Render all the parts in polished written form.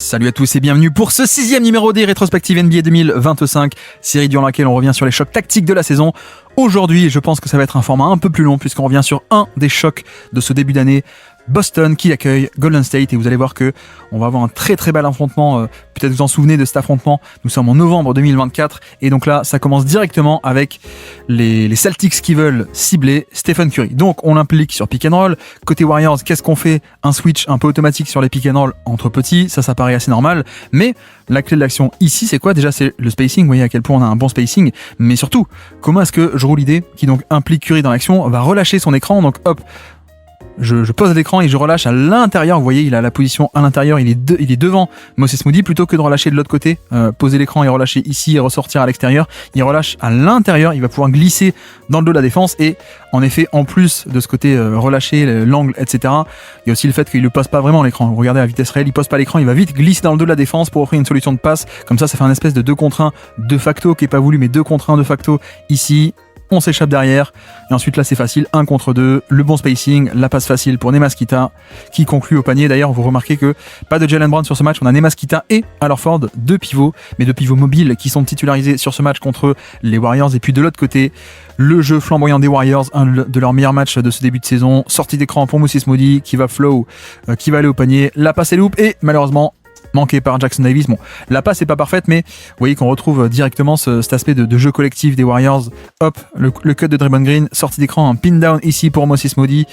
Salut à tous et bienvenue pour ce 6e numéro des rétrospectives NBA 2025, série durant laquelle on revient sur les chocs tactiques de la saison. Aujourd'hui, je pense que ça va être un format un peu plus long puisqu'on revient sur un des chocs de ce début d'année, Boston qui accueille Golden State, et vous allez voir que on va avoir un très très bel affrontement. Peut-être vous en souvenez de cet affrontement. Nous sommes en novembre 2024 et donc là ça commence directement avec les Celtics qui veulent cibler Stephen Curry. Donc on l'implique sur pick and roll. Côté Warriors, qu'est-ce qu'on fait? Un switch un peu automatique sur les pick and roll entre petits, ça paraît assez normal. Mais la clé de l'action ici, c'est quoi? Déjà, c'est le spacing. Vous voyez à quel point on a un bon spacing. Mais surtout, comment est-ce que je roule l'idée qui donc implique Curry dans l'action va relâcher son écran. Donc hop, je pose l'écran et je relâche à l'intérieur. Vous voyez, il a la position à l'intérieur, il est devant Moses Moody plutôt que de relâcher de l'autre côté, poser l'écran et relâcher ici et ressortir à l'extérieur. Il relâche à l'intérieur, il va pouvoir glisser dans le dos de la défense. Et en effet, en plus de ce côté relâcher l'angle, etc., il y a aussi le fait qu'il ne passe pas vraiment l'écran. Vous regardez à vitesse réelle, il pose pas l'écran, il va vite glisser dans le dos de la défense pour offrir une solution de passe. Comme ça fait un espèce de 2 contre 1 de facto qui est pas voulu, mais 2 contre 1 de facto ici. On s'échappe derrière, et ensuite là c'est facile, 1 contre 2, le bon spacing, la passe facile pour Nemaskita, qui conclut au panier. D'ailleurs, vous remarquez que pas de Jaylen Brown sur ce match, on a Nemaskita et Al Horford, 2 pivots, mais 2 pivots mobiles qui sont titularisés sur ce match contre les Warriors. Et puis de l'autre côté, le jeu flamboyant des Warriors, un de leurs meilleurs matchs de ce début de saison, sortie d'écran pour Moses Moody, qui va flow, qui va aller au panier, la passe est loop, et malheureusement, manqué par Jackson Davis. Bon, la passe est pas parfaite, mais vous voyez qu'on retrouve directement cet aspect de jeu collectif des Warriors. Hop, le cut de Draymond Green, sortie d'écran, un pin down ici pour Moses Moody,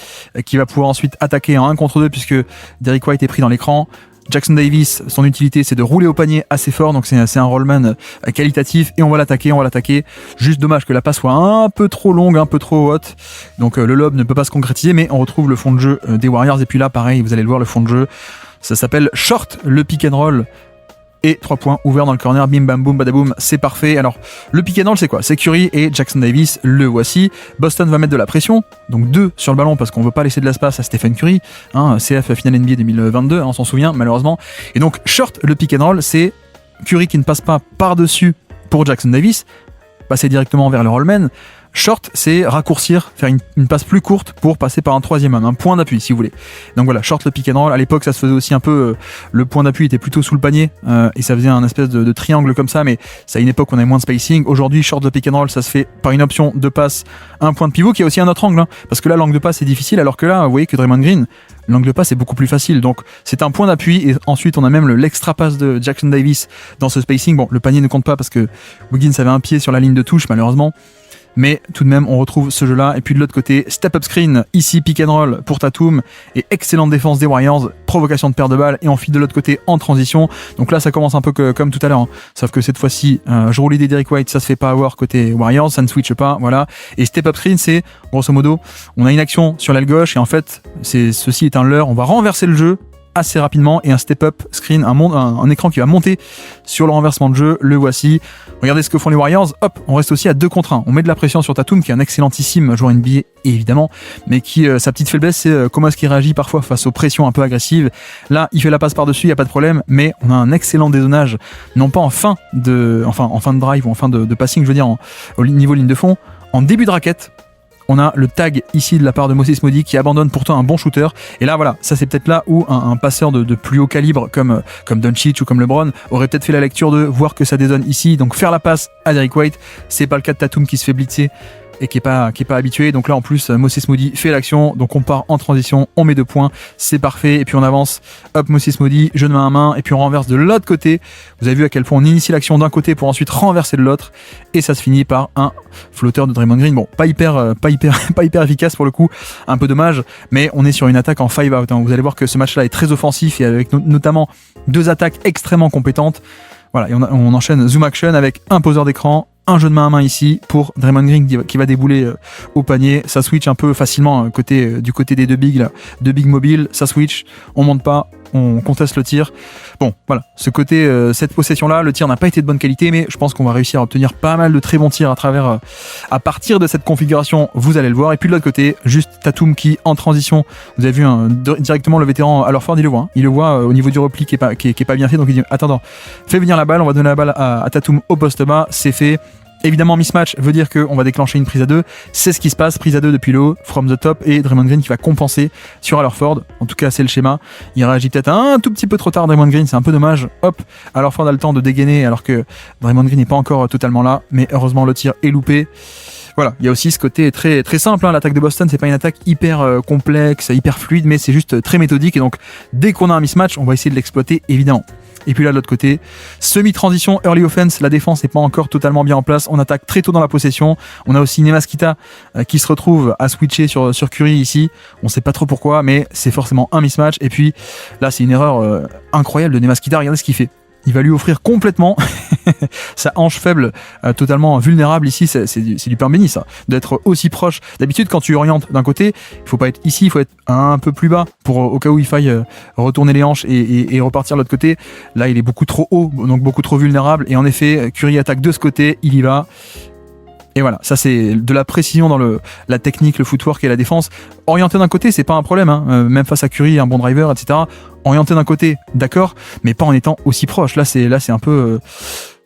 qui va pouvoir ensuite attaquer en 1 contre 2 puisque Derrick White est pris dans l'écran. Jackson Davis, son utilité, c'est de rouler au panier assez fort, donc c'est un rollman qualitatif, et on va l'attaquer. Juste dommage que la passe soit un peu trop longue, un peu trop haute, donc le lob ne peut pas se concrétiser, mais on retrouve le fond de jeu des Warriors. Et puis là, pareil, vous allez le voir, le fond de jeu, ça s'appelle short, le pick and roll, et 3 points ouverts dans le corner, bim bam boum badaboum, c'est parfait. Alors le pick and roll, c'est quoi? C'est Curry et Jackson Davis, le voici. Boston va mettre de la pression, donc 2 sur le ballon parce qu'on veut pas laisser de l'espace à Stephen Curry, CF finale NBA 2022, on s'en souvient malheureusement. Et donc short, le pick and roll, c'est Curry qui ne passe pas par-dessus pour Jackson Davis, passer directement vers le rollman. Short, c'est raccourcir, faire une passe plus courte pour passer par un 3e homme, un point d'appui si vous voulez. Donc voilà, short le pick and roll. À l'époque, ça se faisait aussi un peu, le point d'appui était plutôt sous le panier, et ça faisait un espèce de triangle comme ça, mais c'est à une époque où on avait moins de spacing. Aujourd'hui, short le pick and roll, ça se fait par une option de passe, un point de pivot qui a aussi un autre angle, parce que là, l'angle de passe est difficile, alors que là, vous voyez que Draymond Green, l'angle de passe est beaucoup plus facile. Donc c'est un point d'appui, et ensuite on a même l'extra passe de Jackson Davis dans ce spacing. Bon, le panier ne compte pas parce que Wiggins avait un pied sur la ligne de touche malheureusement, mais tout de même on retrouve ce jeu là. Et puis de l'autre côté, step up screen ici, pick and roll pour Tatum, et excellente défense des Warriors, provocation de perte de balle, et on file de l'autre côté en transition. Donc là ça commence un peu comme tout à l'heure, sauf que cette fois-ci je roule l'idée Derrick White, ça se fait pas avoir côté Warriors, ça ne switch pas, voilà. Et step up screen, c'est grosso modo on a une action sur l'aile gauche, et en fait ceci est un leurre, on va renverser le jeu assez rapidement, et un step-up screen, un écran qui va monter sur le renversement de jeu, le voici. Regardez ce que font les Warriors, hop, on reste aussi à 2 contre 1, on met de la pression sur Tatum qui est un excellentissime joueur NBA évidemment, mais qui sa petite faiblesse c'est comment est-ce qu'il réagit parfois face aux pressions un peu agressives. Là il fait la passe par-dessus, il n'y a pas de problème, mais on a un excellent dézonage, non pas en fin de drive ou en fin de passing, je veux dire au niveau ligne de fond, en début de raquette. On a le tag ici de la part de Moses Moody qui abandonne pourtant un bon shooter. Et là voilà, ça c'est peut-être là où un passeur de plus haut calibre comme Doncic ou comme LeBron aurait peut-être fait la lecture de voir que ça dézone ici, donc faire la passe à Derrick White. C'est pas le cas de Tatum qui se fait blitzer et qui est pas habitué. Donc là en plus Moses Moody fait l'action, donc on part en transition, on met 2 points, c'est parfait, et puis on avance, hop, Moses Moody, jeu de main à main, et puis on renverse de l'autre côté. Vous avez vu à quel point on initie l'action d'un côté pour ensuite renverser de l'autre, et ça se finit par un flotteur de Draymond Green. Bon, pas hyper efficace pour le coup, un peu dommage, mais on est sur une attaque en 5 out. Vous allez voir que ce match là est très offensif, et avec notamment 2 attaques extrêmement compétentes. Voilà, et on enchaîne zoom action avec un poseur d'écran, un jeu de main à main ici pour Draymond Green qui va débouler au panier. Ça switch un peu facilement du côté des 2 bigs là, 2 bigs mobiles, ça switch, on monte pas, on conteste le tir. Bon, voilà, ce côté, cette possession là, le tir n'a pas été de bonne qualité, mais je pense qu'on va réussir à obtenir pas mal de très bons tirs à partir de cette configuration, vous allez le voir. Et puis de l'autre côté, juste Tatum qui en transition, vous avez vu directement le vétéran Al Horford, il le voit au niveau du repli qui est pas bien fait, donc il dit attends, fais venir la balle, on va donner la balle à Tatum au poste bas, c'est fait. Évidemment, mismatch veut dire qu'on va déclencher une prise à 2. C'est ce qui se passe, prise à 2 depuis le haut, from the top, et Draymond Green qui va compenser sur Hallerford. En tout cas, c'est le schéma. Il réagit peut-être un tout petit peu trop tard, Draymond Green, c'est un peu dommage. Hop, Hallerford a le temps de dégainer alors que Draymond Green n'est pas encore totalement là, mais heureusement le tir est loupé. Voilà, il y a aussi ce côté très très simple, hein. L'attaque de Boston, c'est pas une attaque hyper complexe, hyper fluide, mais c'est juste très méthodique, et donc dès qu'on a un mismatch, on va essayer de l'exploiter, évidemment. Et puis là, de l'autre côté, semi-transition, early offense, la défense n'est pas encore totalement bien en place, on attaque très tôt dans la possession, on a aussi Nemaskita qui se retrouve à switcher sur Curry ici, on sait pas trop pourquoi, mais c'est forcément un mismatch, et puis là, c'est une erreur incroyable de Nemaskita, regardez ce qu'il fait. Il va lui offrir complètement sa hanche faible, totalement vulnérable ici, c'est du pain béni ça, d'être aussi proche. D'habitude quand tu orientes d'un côté, il faut pas être ici, il faut être un peu plus bas pour au cas où il faille retourner les hanches et repartir de l'autre côté. Là il est beaucoup trop haut, donc beaucoup trop vulnérable, et en effet Curry attaque de ce côté, il y va. Et voilà, ça c'est de la précision dans la technique, le footwork et la défense. Orienté d'un côté, c'est pas un problème, hein. Même face à Curry, un bon driver, etc. Orienté d'un côté, d'accord, mais pas en étant aussi proche. Là c'est un peu...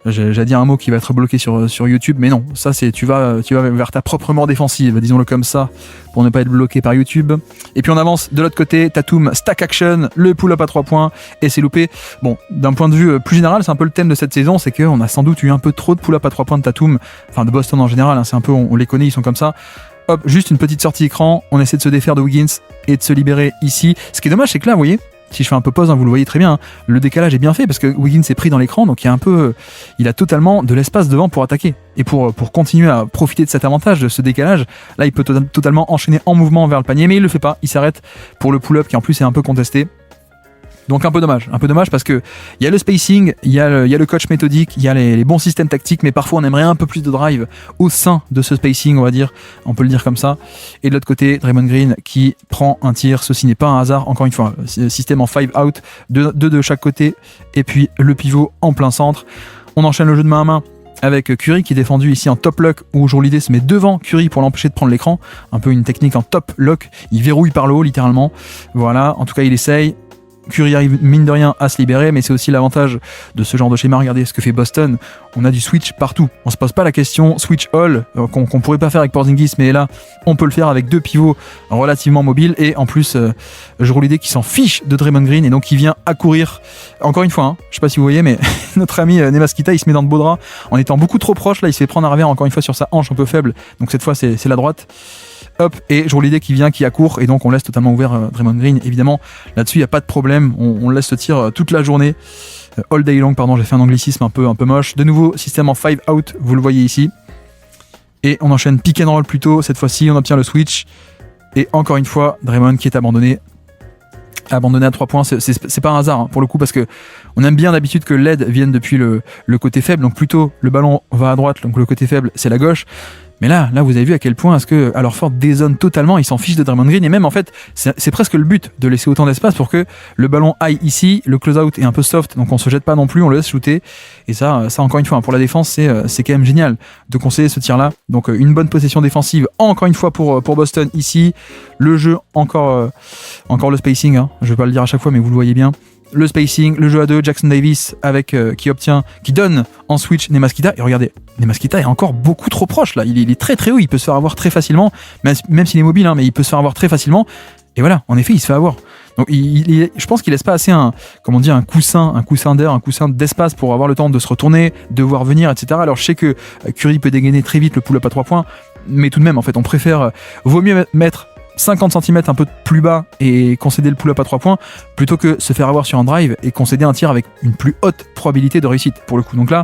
J'allais dire un mot qui va être bloqué sur YouTube, mais non, ça c'est tu vas vers ta propre mort défensive, disons-le comme ça, pour ne pas être bloqué par YouTube. Et puis on avance de l'autre côté, Tatum stack action, le pull-up à 3 points, et c'est loupé. Bon, d'un point de vue plus général, c'est un peu le thème de cette saison, c'est qu'on a sans doute eu un peu trop de pull-up à 3 points de Tatum, enfin de Boston en général, hein, c'est un peu, on les connaît, ils sont comme ça. Hop, juste une petite sortie écran, on essaie de se défaire de Wiggins et de se libérer ici. Ce qui est dommage, c'est que là, vous voyez, si je fais un peu pause, hein, vous le voyez très bien, hein, le décalage est bien fait parce que Wiggins est pris dans l'écran, donc il a totalement de l'espace devant pour attaquer. Et pour continuer à profiter de cet avantage, de ce décalage, là il peut totalement enchaîner en mouvement vers le panier, mais il le fait pas, il s'arrête pour le pull-up qui en plus est un peu contesté. Donc un peu dommage parce que il y a le spacing, il y a le coach méthodique, il y a les bons systèmes tactiques, mais parfois on aimerait un peu plus de drive au sein de ce spacing, on va dire, on peut le dire comme ça. Et de l'autre côté, Draymond Green qui prend un tir, ceci n'est pas un hasard, encore une fois, système en 5 out, 2 de chaque côté, et puis le pivot en plein centre. On enchaîne le jeu de main à main avec Curry qui est défendu ici en top lock, où Jourlidé se met devant Curry pour l'empêcher de prendre l'écran, un peu une technique en top lock, il verrouille par le haut littéralement, voilà, en tout cas il essaye. Curry arrive mine de rien à se libérer, mais c'est aussi l'avantage de ce genre de schéma. Regardez ce que fait Boston, on a du switch partout, on se pose pas la question switch all qu'on pourrait pas faire avec Porzingis, mais là on peut le faire avec 2 pivots relativement mobiles, et en plus Jrue Holiday qui s'en fiche de Draymond Green, et donc il vient à courir encore une fois, hein, je sais pas si vous voyez, mais notre ami Nemaskita il se met dans de beaux draps en étant beaucoup trop proche. Là il se fait prendre à revers encore une fois sur sa hanche un peu faible, donc cette fois c'est la droite. Hop, et Jrue Holiday qui vient, qui accourt, et donc on laisse totalement ouvert Draymond Green. Évidemment, là-dessus, il n'y a pas de problème, on laisse ce tir toute la journée. All day long, pardon, j'ai fait un anglicisme un peu moche. De nouveau, système en 5 out, vous le voyez ici. Et on enchaîne pick and roll plutôt, cette fois-ci, on obtient le switch. Et encore une fois, Draymond qui est abandonné à 3 points, c'est pas un hasard, hein, pour le coup, parce que on aime bien d'habitude que l'aide vienne depuis le côté faible, donc plutôt le ballon va à droite, donc le côté faible c'est la gauche. Mais là vous avez vu à quel point est-ce que Hallerford dézone totalement, il s'en fiche de Draymond Green, et même en fait c'est presque le but de laisser autant d'espace pour que le ballon aille ici, le close-out est un peu soft, donc on se jette pas non plus, on le laisse shooter, et ça encore une fois, pour la défense c'est quand même génial de conseiller ce tir-là. Donc une bonne possession défensive encore une fois pour Boston ici, le jeu encore le spacing, hein, je vais pas le dire à chaque fois mais vous le voyez bien. Le spacing, le jeu à 2, Jackson Davis avec qui donne en switch Nemaskita, et regardez, Nemaskita est encore beaucoup trop proche là, il est très très haut, il peut se faire avoir très facilement, même s'il est mobile, hein, mais il peut se faire avoir très facilement, et voilà, en effet il se fait avoir. Donc je pense qu'il laisse pas assez un coussin d'air, un coussin d'espace pour avoir le temps de se retourner, de voir venir, etc. Alors je sais que Curry peut dégainer très vite le pull-up à 3 points, mais tout de même en fait on préfère, vaut mieux mettre 50 cm un peu plus bas et concéder le pull-up à 3 points plutôt que se faire avoir sur un drive et concéder un tir avec une plus haute probabilité de réussite pour le coup. Donc là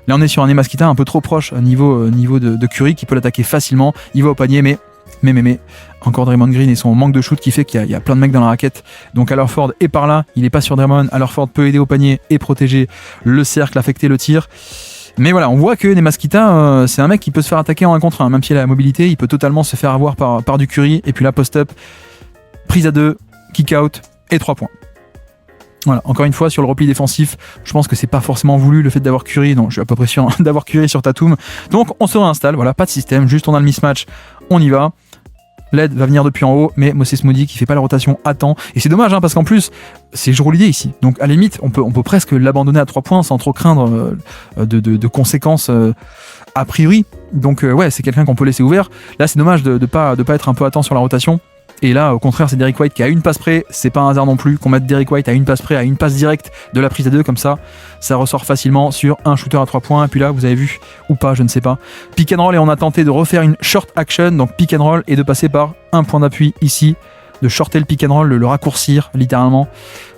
on est sur un Nemaskita un peu trop proche au niveau de Curry qui peut l'attaquer facilement, il va au panier, mais encore Draymond Green et son manque de shoot qui fait qu'il y a plein de mecs dans la raquette. Donc Hallerford est par là, il est pas sur Draymond, Hallerford peut aider au panier et protéger le cercle, affecter le tir. Mais voilà, on voit que Nemaskita, c'est un mec qui peut se faire attaquer en 1 contre 1, même s'il a la mobilité, il peut totalement se faire avoir par du Curry, et puis là post-up, prise à 2, kick-out et 3 points. Voilà, encore une fois, sur le repli défensif, je pense que c'est pas forcément voulu le fait d'avoir Curry, non, je suis à peu près sûr d'avoir Curry sur Tatum. Donc on se réinstalle, voilà, pas de système, juste on a le mismatch, on y va. l'aide va venir depuis en haut, mais Moses Moody qui fait pas la rotation à temps. Et c'est dommage, parce qu'en plus, c'est Jrue Holiday ici. Donc à la limite, on peut presque l'abandonner à 3 points sans trop craindre de conséquences a priori. Donc ouais, c'est quelqu'un qu'on peut laisser ouvert. Là, c'est dommage de pas être un peu à temps sur la rotation. Et là, au contraire, c'est Derrick White qui a une passe près. C'est pas un hasard non plus qu'on mette Derrick White à une passe près, à une passe directe de la prise à 2, comme ça ressort facilement sur un shooter à 3 points. Et puis là, vous avez vu, ou pas, je ne sais pas, pick and roll, et on a tenté de refaire une short action, donc pick and roll, et de passer par un point d'appui ici, de shorter le pick and roll, le raccourcir littéralement,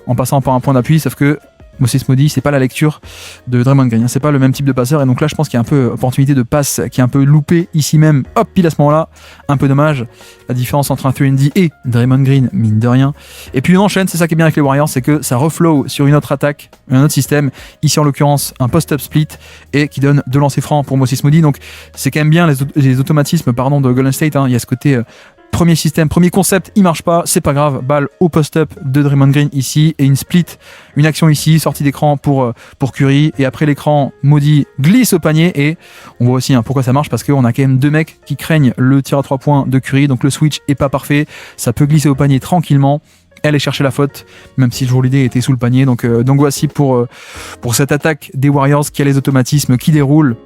en passant par un point d'appui, sauf que Moses Moody, c'est pas la lecture de Draymond Green, c'est pas le même type de passeur, et donc là je pense qu'il y a un peu opportunité de passe qui est un peu loupée ici même, hop, pile à ce moment-là, un peu dommage, la différence entre un 3&D et Draymond Green, mine de rien. Et puis on enchaîne, c'est ça qui est bien avec les Warriors, c'est que ça reflow sur une autre attaque, un autre système, ici en l'occurrence un post-up split, et qui donne 2 lancers francs pour Moses Moody, donc c'est quand même bien les automatismes de Golden State, il y a ce côté... Premier système, premier concept, il marche pas, c'est pas grave, balle au post-up de Draymond Green ici, et une split, une action ici, sortie d'écran pour Curry, et après l'écran, Moody glisse au panier, et on voit aussi pourquoi ça marche, parce qu'on a quand même 2 mecs qui craignent le tir à 3 points de Curry, donc le switch est pas parfait, ça peut glisser au panier tranquillement, aller chercher la faute, même si Jrue Holiday était sous le panier, donc voici pour cette attaque des Warriors qui a les automatismes, qui déroulent.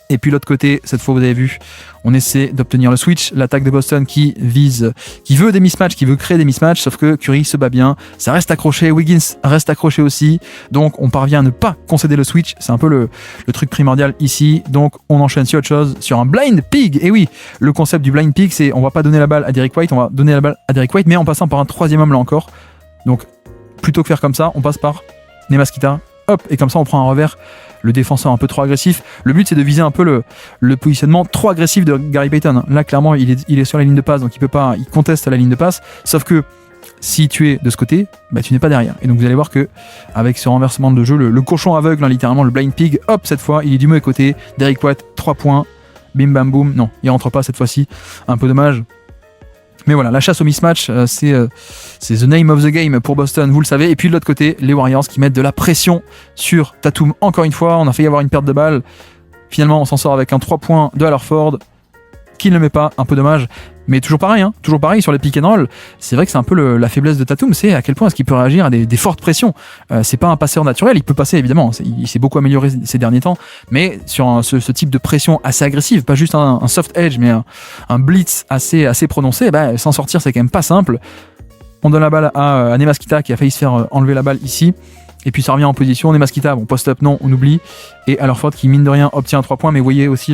Et puis l'autre côté, cette fois vous avez vu, on essaie d'obtenir le switch, l'attaque de Boston qui veut des mismatchs, qui veut créer des mismatchs, sauf que Curry se bat bien, ça reste accroché, Wiggins reste accroché aussi, donc on parvient à ne pas concéder le switch, c'est un peu le truc primordial ici, donc on enchaîne sur autre chose, sur un blind pig, et oui, le concept du blind pig c'est on va pas donner la balle à Derrick White, on va donner la balle à Derrick White, mais en passant par un 3e homme là encore, donc plutôt que faire comme ça, on passe par Nemaskita, hop, et comme ça on prend un revers, le défenseur un peu trop agressif. Le but c'est de viser un peu le positionnement trop agressif de Gary Payton. Là clairement il est sur la ligne de passe, donc il conteste la ligne de passe, sauf que si tu es de ce côté, tu n'es pas derrière. Et donc vous allez voir que avec ce renversement de jeu, le cochon aveugle, littéralement le blind pig, hop, cette fois il est du mauvais côté, Derrick White 3 points, bim bam boum, non il rentre pas cette fois-ci, un peu dommage. Mais voilà, la chasse au mismatch, c'est the name of the game pour Boston, vous le savez. Et puis de l'autre côté, les Warriors qui mettent de la pression sur Tatum. Encore une fois, on a failli avoir une perte de balle. Finalement, on s'en sort avec un 3 points de Al Horford, qui ne le met pas, un peu dommage. Mais toujours pareil sur les pick and roll. C'est vrai que c'est un peu la faiblesse de Tatum, c'est à quel point est-ce qu'il peut réagir à des fortes pressions. C'est pas un passeur naturel, il peut passer évidemment, il s'est beaucoup amélioré ces derniers temps, mais sur ce type de pression assez agressive, pas juste un soft edge, mais un blitz assez prononcé, s'en sortir c'est quand même pas simple. On donne la balle à Nemaskita qui a failli se faire enlever la balle ici. Et puis ça revient en position, Nemaskita, post-up non, on oublie, et Al Horford qui mine de rien obtient un 3 points, mais vous voyez aussi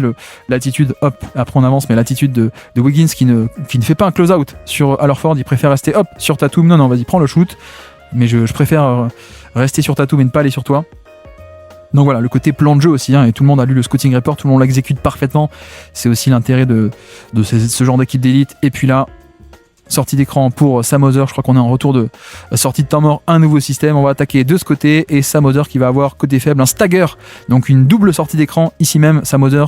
l'attitude, hop, après on avance, mais l'attitude de Wiggins qui ne fait pas un close-out sur Al Horford, il préfère rester hop sur Tatum, non vas-y prends le shoot, mais je préfère rester sur Tatum et ne pas aller sur toi. Donc voilà, le côté plan de jeu aussi, et tout le monde a lu le scouting report, tout le monde l'exécute parfaitement, c'est aussi l'intérêt de ce genre d'équipe d'élite, et puis là, sortie d'écran pour Sam Hauser, je crois qu'on est en retour de sortie de temps mort, un nouveau système, on va attaquer de ce côté, et Sam Hauser qui va avoir côté faible un stagger, donc une double sortie d'écran, ici même Sam Hauser,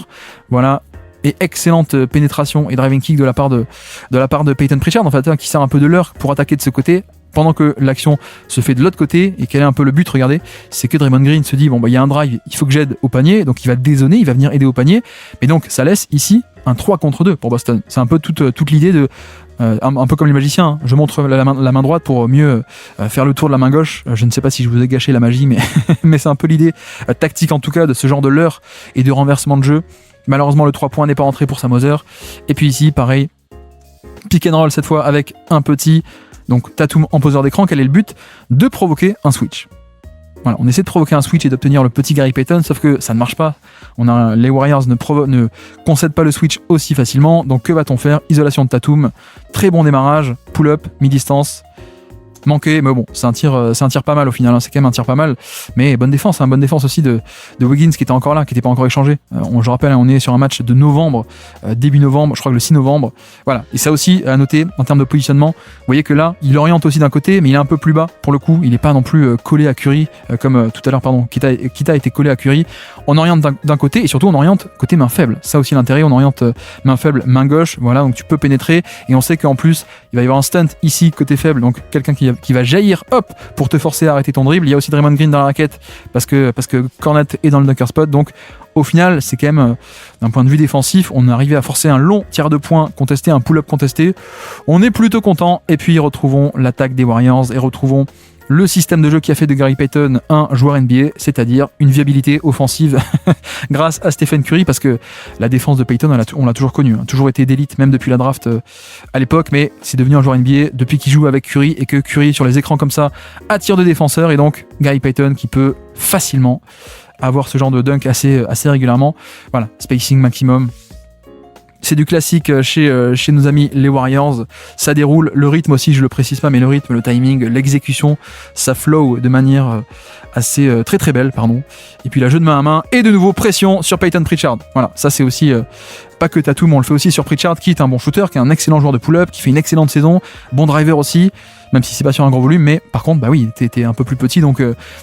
voilà, et excellente pénétration et driving kick de la part de Peyton Pritchard, en fait, qui sert un peu de leurre pour attaquer de ce côté, pendant que l'action se fait de l'autre côté, et quel est un peu le but, regardez, c'est que Draymond Green se dit, il y a un drive, il faut que j'aide au panier, donc il va dézoner, il va venir aider au panier, mais donc ça laisse ici un 3 contre 2 pour Boston, c'est un peu toute l'idée de un peu comme les magiciens, je montre la main droite pour mieux faire le tour de la main gauche. Je ne sais pas si je vous ai gâché la magie, mais c'est un peu l'idée tactique en tout cas de ce genre de leurre et de renversement de jeu. Malheureusement le 3 points n'est pas rentré pour Sam Hauser. Et puis ici pareil, pick and roll cette fois avec un petit, donc Tatum en poseur d'écran. Quel est le but? De provoquer un switch. Voilà, on essaie de provoquer un switch et d'obtenir le petit Gary Payton, sauf que ça ne marche pas. Les Warriors ne concèdent pas le switch aussi facilement, donc que va-t-on faire? Isolation de Tatum, très bon démarrage, pull-up, mi-distance, manqué, mais bon, c'est un tir pas mal au final, c'est quand même un tir pas mal, mais bonne défense aussi de Wiggins qui était encore là, qui n'était pas encore échangé. Je rappelle, on est sur un match de novembre, début novembre, je crois que le 6 novembre, voilà. Et ça aussi à noter en termes de positionnement, vous voyez que là, il oriente aussi d'un côté, mais il est un peu plus bas pour le coup, il n'est pas non plus collé à Curry, comme tout à l'heure, pardon, Kita était collé à Curry. On oriente d'un côté et surtout on oriente côté main faible, ça aussi l'intérêt, on oriente main faible, main gauche, voilà, donc tu peux pénétrer, et on sait qu'en plus, il va y avoir un stunt ici côté faible, donc quelqu'un qui va jaillir, hop, pour te forcer à arrêter ton dribble. Il y a aussi Draymond Green dans la raquette parce que Cornet est dans le dunker spot, donc au final, c'est quand même, d'un point de vue défensif, on est arrivé à forcer un long tir de poing contesté, un pull-up contesté. On est plutôt content. Et puis, retrouvons l'attaque des Warriors et retrouvons le système de jeu qui a fait de Gary Payton un joueur NBA, c'est-à-dire une viabilité offensive grâce à Stephen Curry, parce que la défense de Payton, on l'a toujours connu, toujours été d'élite, même depuis la draft à l'époque, mais c'est devenu un joueur NBA depuis qu'il joue avec Curry et que Curry, sur les écrans comme ça, attire des défenseurs, et donc Gary Payton qui peut facilement avoir ce genre de dunk assez régulièrement. Voilà, spacing maximum. C'est du classique chez nos amis les Warriors. Ça déroule, le rythme aussi, je le précise pas, mais le rythme, le timing, l'exécution, ça flow de manière assez très très belle, pardon. Et puis la jeu de main à main, et de nouveau pression sur Payton Pritchard. Voilà, ça c'est aussi pas que Tatum, on le fait aussi sur Pritchard, qui est un bon shooter, qui est un excellent joueur de pull-up, qui fait une excellente saison, bon driver aussi, même si c'est pas sur un gros volume, mais par contre, bah oui, t'es un peu plus petit, donc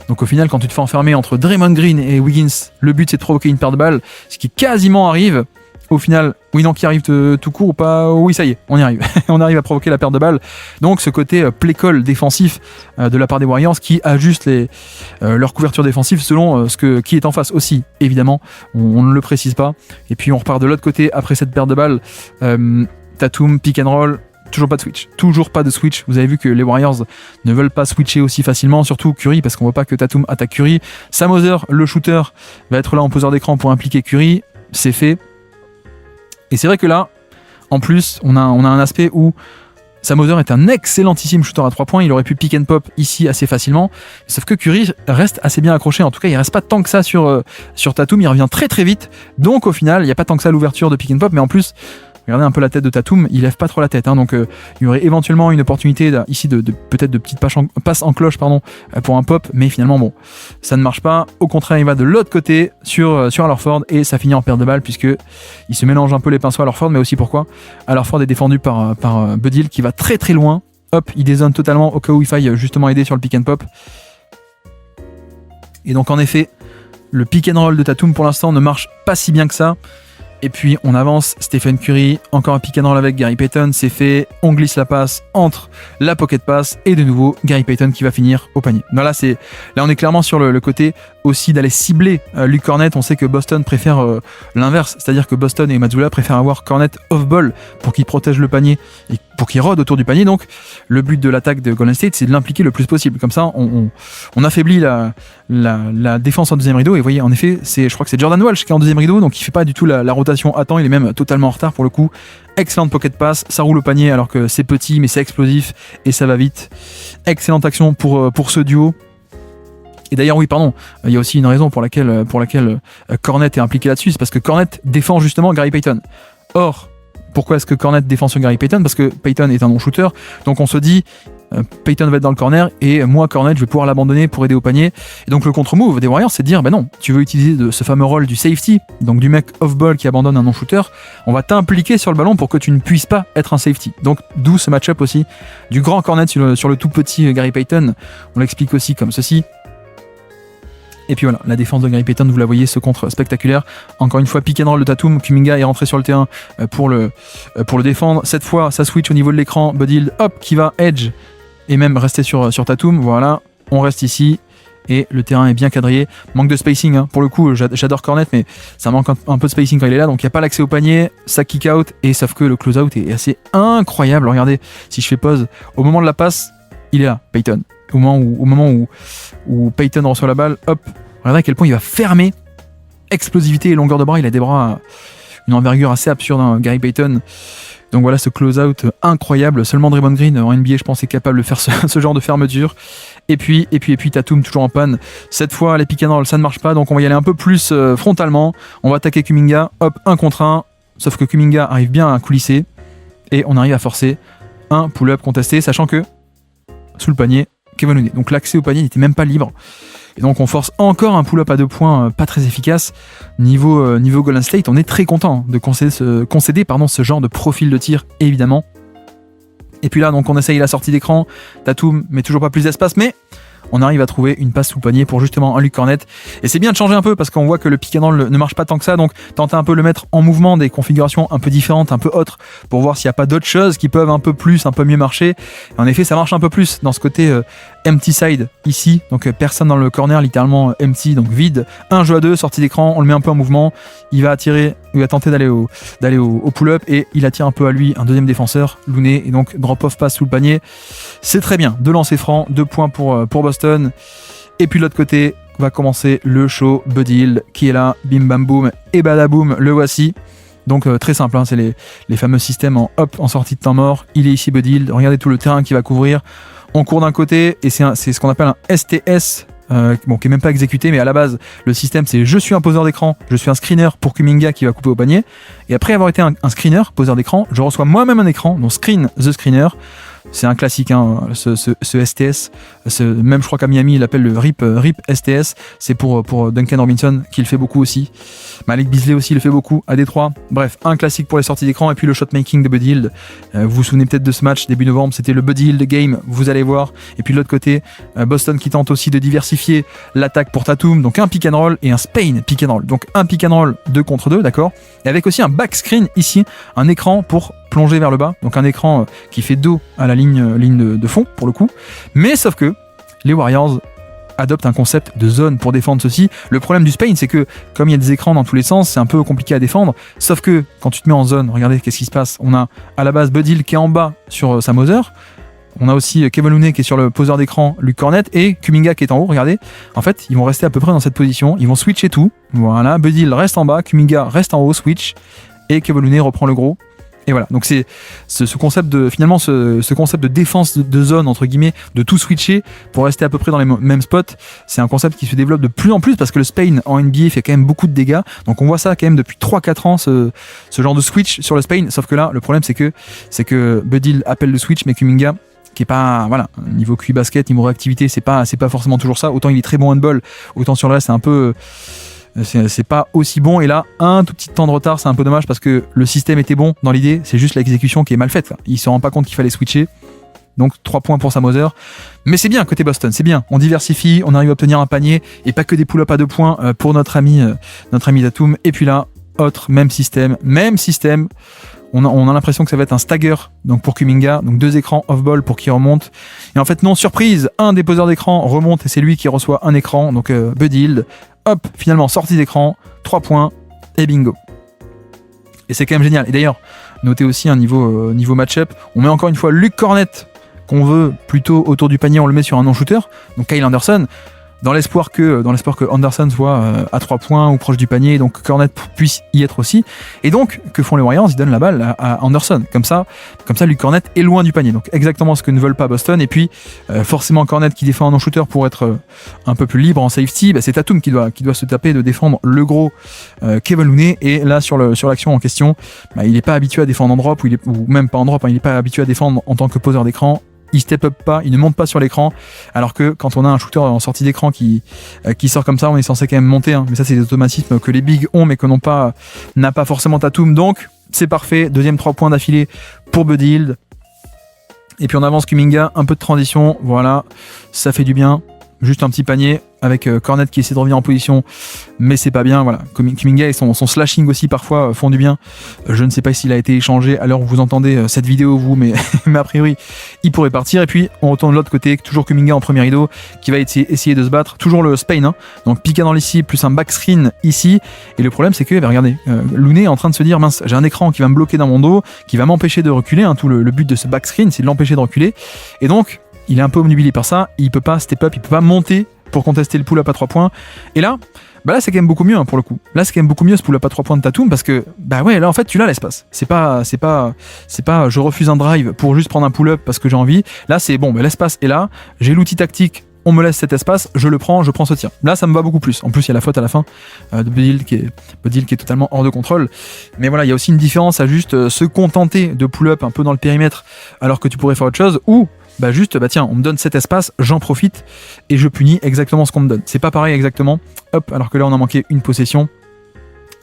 au final, quand tu te fais enfermer entre Draymond Green et Wiggins, le but c'est de provoquer une paire de balles, ce qui quasiment arrive. Au final, oui, non, qui arrive tout court ou pas? Oui, ça y est, on y arrive. On arrive à provoquer la perte de balle. Donc, ce côté play-call défensif de la part des Warriors qui ajuste leur couverture défensive selon qui est en face aussi. Évidemment, on ne le précise pas. Et puis, on repart de l'autre côté après cette perte de balle. Tatum, pick and roll. Toujours pas de switch. Toujours pas de switch. Vous avez vu que les Warriors ne veulent pas switcher aussi facilement, surtout Curry, parce qu'on voit pas que Tatum attaque Curry. Sam Hauser, le shooter, va être là en poseur d'écran pour impliquer Curry. C'est fait. Et c'est vrai que là, en plus, on a un aspect où Sam Hauser est un excellentissime shooter à 3 points. Il aurait pu pick and pop ici assez facilement. Sauf que Curry reste assez bien accroché. En tout cas, il reste pas tant que ça sur Tatum. Il revient très très vite. Donc au final, il n'y a pas tant que ça l'ouverture de pick and pop. Mais en plus, regardez un peu la tête de Tatum. Il lève pas trop la tête. Donc il y aurait éventuellement une opportunité ici de peut-être de petites passes en cloche pour un pop. Mais finalement, bon, ça ne marche pas. Au contraire, il va de l'autre côté sur Al Horford et ça finit en perte de balle puisque il se mélange un peu les pinceaux à Al Horford. Mais aussi pourquoi Al Horford est défendu par Buddy Hield qui va très très loin. Hop, il dézone totalement au cas où il faille justement aider sur le pick and pop. Et donc en effet, le pick and roll de Tatum pour l'instant ne marche pas si bien que ça. Et puis on avance, Stephen Curry, encore un pick and roll avec Gary Payton, c'est fait, on glisse la passe entre la pocket pass et de nouveau Gary Payton qui va finir au panier. Là on est clairement sur le côté aussi d'aller cibler Luke Kornet. On sait que Boston préfère l'inverse, c'est-à-dire que Boston et Mazzulla préfèrent avoir Kornet off-ball pour qu'il protège le panier et pour qu'il rôde autour du panier. Donc le but de l'attaque de Golden State, c'est de l'impliquer le plus possible. Comme ça, on affaiblit la défense en deuxième rideau. Et vous voyez, en effet, je crois que c'est Jordan Walsh qui est en deuxième rideau, donc il fait pas du tout la rotation à temps, il est même totalement en retard pour le coup. Excellente pocket pass, ça roule au panier alors que c'est petit mais c'est explosif et ça va vite. Excellente action pour ce duo. Et d'ailleurs, oui, pardon, il y a aussi une raison pour laquelle Kornet est impliqué là-dessus, c'est parce que Kornet défend justement Gary Payton. Or, pourquoi est-ce que Kornet défend sur Gary Payton? Parce que Payton est un non-shooter, donc on se dit Payton va être dans le corner et moi Kornet je vais pouvoir l'abandonner pour aider au panier. Et donc le contre-move des Warriors, c'est de dire non, tu veux utiliser ce fameux rôle du safety, donc du mec off-ball qui abandonne un non-shooter, on va t'impliquer sur le ballon pour que tu ne puisses pas être un safety. Donc d'où ce match-up aussi du grand Kornet sur le tout petit Gary Payton. On l'explique aussi comme ceci. Et puis voilà, la défense de Gary Payton, vous la voyez, ce contre spectaculaire. Encore une fois, pick and roll de Tatum. Kuminga est rentré sur le terrain pour le défendre. Cette fois, ça switch au niveau de l'écran. Buddy Hield, hop, qui va edge et même rester sur Tatum. Voilà, on reste ici et le terrain est bien quadrillé. Manque de spacing, pour le coup, j'adore Kornet, mais ça manque un peu de spacing quand il est là. Donc il n'y a pas l'accès au panier, ça kick out, et sauf que le close out est assez incroyable. Regardez, si je fais pause, au moment de la passe, il est là, Payton. Au moment où Payton reçoit la balle, hop, regardez à quel point il va fermer. Explosivité et longueur de bras, il a des bras, une envergure assez absurde, Gary Payton. Donc voilà, ce close-out incroyable. Seulement Draymond Green en NBA, je pense, est capable de faire ce genre de fermeture. Et puis Tatum toujours en panne. Cette fois, les pick and roll, ça ne marche pas, donc on va y aller un peu plus frontalement. On va attaquer Kuminga, hop, 1 contre 1. Sauf que Kuminga arrive bien à coulisser et on arrive à forcer un pull-up contesté, sachant que sous le panier, Kevin Looney. Donc l'accès au panier n'était même pas libre. Et donc on force encore un pull-up à 2 points pas très efficace. Niveau Golden State, on est très content de concéder ce genre de profil de tir, évidemment. Et puis là, donc on essaye la sortie d'écran. Tatum met toujours pas plus d'espace, mais on arrive à trouver une passe sous le panier pour justement un Luke Kornet. Et c'est bien de changer un peu parce qu'on voit que le pick and roll ne marche pas tant que ça. Donc tenter un peu le mettre en mouvement, des configurations un peu différentes, un peu autres, pour voir s'il n'y a pas d'autres choses qui peuvent un peu mieux marcher. Et en effet, ça marche un peu plus dans ce côté empty side ici, donc personne dans le corner, littéralement empty, donc vide. Un jeu à 2, sortie d'écran, on le met un peu en mouvement. Il va tenter d'aller au pull-up et il attire un peu à lui un deuxième défenseur, Looney, et donc drop-off passe sous le panier. C'est très bien, 2 lancers francs, 2 points pour Boston. Et puis de l'autre côté, va commencer le show. Buddy Hield qui est là, bim bam boum, et badaboum, le voici. Donc très simple, hein, c'est les fameux systèmes en sortie de temps mort. Il est ici Buddy Hield, regardez tout le terrain qu'il va couvrir. On court d'un côté et c'est ce qu'on appelle un STS, qui est même pas exécuté, mais à la base le système c'est je suis un poseur d'écran, je suis un screener pour Kuminga qui va couper au panier, et après avoir été un screener, poseur d'écran, je reçois moi-même un écran, donc screen the screener. C'est un classique, hein, ce STS. Même je crois qu'à Miami, il l'appelle le RIP STS. C'est pour Duncan Robinson, qui le fait beaucoup aussi. Malik Beasley aussi le fait beaucoup, à Détroit. Bref, un classique pour les sorties d'écran. Et puis le shot-making de Buddy Hield. Vous vous souvenez peut-être de ce match, début novembre, c'était le Buddy Hield game, vous allez voir. Et puis de l'autre côté, Boston qui tente aussi de diversifier l'attaque pour Tatum. Donc un pick and roll et un Spain pick and roll. Donc un pick and roll 2 contre 2, d'accord. Et avec aussi un back screen ici, un écran pour plonger vers le bas. Donc un écran qui fait dos à la ligne de fond pour le coup, mais sauf que les Warriors adoptent un concept de zone pour défendre ceci. Le problème du Spain, c'est que comme il y a des écrans dans tous les sens, c'est un peu compliqué à défendre, sauf que quand tu te mets en zone, regardez qu'est-ce qui se passe. On a à la base Buddy Hield qui est en bas sur sa Moser, on a aussi Kevin Looney qui est sur le poseur d'écran, Luke Cornett, et Kuminga qui est en haut, regardez. En fait, ils vont rester à peu près dans cette position, ils vont switcher tout, voilà, Buddy Hield reste en bas, Kuminga reste en haut, switch, et Kevin Looney reprend le gros. Et voilà, donc c'est ce concept de défense de zone, entre guillemets, de tout switcher pour rester à peu près dans les mêmes spots, c'est un concept qui se développe de plus en plus parce que le Spain en NBA fait quand même beaucoup de dégâts, donc on voit ça quand même depuis 3-4 ans, ce genre de switch sur le Spain, sauf que là, le problème c'est que Buddy Hield appelle le switch, mais Kuminga, qui est pas, voilà, niveau QI basket, niveau réactivité, c'est pas forcément toujours ça, autant il est très bon handball, autant sur le reste c'est un peu... C'est pas aussi bon, et là un tout petit temps de retard, c'est un peu dommage parce que le système était bon dans l'idée, c'est juste l'exécution qui est mal faite là. Il se rend pas compte qu'il fallait switcher, donc 3 points pour sa Moser, mais c'est bien côté Boston, c'est bien, on diversifie, on arrive à obtenir un panier et pas que des pull-ups à 2 points pour notre ami Tatum. Et puis là, même système, on a l'impression que ça va être un stagger donc pour Kuminga, donc 2 écrans off-ball pour qui remonte. Et en fait non, surprise, un des poseurs d'écran remonte et c'est lui qui reçoit un écran, donc Buddy Hield. Hop, finalement sortie d'écran, 3 points et bingo. Et c'est quand même génial. Et d'ailleurs, notez aussi un niveau match-up, on met encore une fois Luke Cornett qu'on veut plutôt autour du panier, on le met sur un non-shooter, donc Kyle Anderson, dans l'espoir que Anderson soit à 3 points ou proche du panier, donc Cornett puisse y être aussi. Et donc, que font les Warriors? Ils donnent la balle à Anderson. Comme ça, Luke Cornett est loin du panier. Donc exactement ce que ne veulent pas Boston. Et puis, forcément, Cornett qui défend un non-shooter pour être un peu plus libre en safety, c'est Tatum qui doit se taper de défendre le gros Kevin Looney. Et là, sur l'action en question, il n'est pas habitué à défendre en drop, ou même pas en drop, il n'est pas habitué à défendre en tant que poseur d'écran. Il step up pas, il ne monte pas sur l'écran, alors que quand on a un shooter en sortie d'écran qui sort comme ça, on est censé quand même monter, hein. Mais ça c'est des automatismes que les bigs ont mais que n'a pas forcément Tatum, donc c'est parfait. Deuxième 3 points d'affilée pour Buddy Hield. Et puis on avance Kuminga, un peu de transition, voilà, ça fait du bien. Juste un petit panier avec Cornett qui essaie de revenir en position, mais c'est pas bien. Voilà, Kuminga et son slashing aussi parfois font du bien. Je ne sais pas s'il a été échangé à l'heure où vous entendez cette vidéo, vous, mais a priori il pourrait partir. Et puis on retourne de l'autre côté, toujours Kuminga en premier rideau qui va essayer de se battre. Toujours le Spain, hein. Donc pick and roll ici plus un back screen ici. Et le problème c'est que, regardez, Looney est en train de se dire mince, j'ai un écran qui va me bloquer dans mon dos, qui va m'empêcher de reculer, hein. Tout le but de ce back screen c'est de l'empêcher de reculer. Et donc il est un peu obnubilé par ça, il peut pas step up, il peut pas monter pour contester le pull-up à 3 points. Et là, là c'est quand même beaucoup mieux, hein, pour le coup. Là c'est quand même beaucoup mieux ce pull-up à 3 points de Tatum parce que ouais, là en fait tu l'as l'espace. C'est pas je refuse un drive pour juste prendre un pull-up parce que j'ai envie. Là c'est bon, l'espace est là, j'ai l'outil tactique, on me laisse cet espace, je prends ce tir. Là ça me va beaucoup plus. En plus il y a la faute à la fin de Buddy Hield qui est totalement hors de contrôle. Mais voilà, il y a aussi une différence à juste se contenter de pull-up un peu dans le périmètre alors que tu pourrais faire autre chose, ou tiens, on me donne cet espace, j'en profite et je punis exactement ce qu'on me donne. C'est pas pareil exactement. Hop, alors que là on a manqué une possession.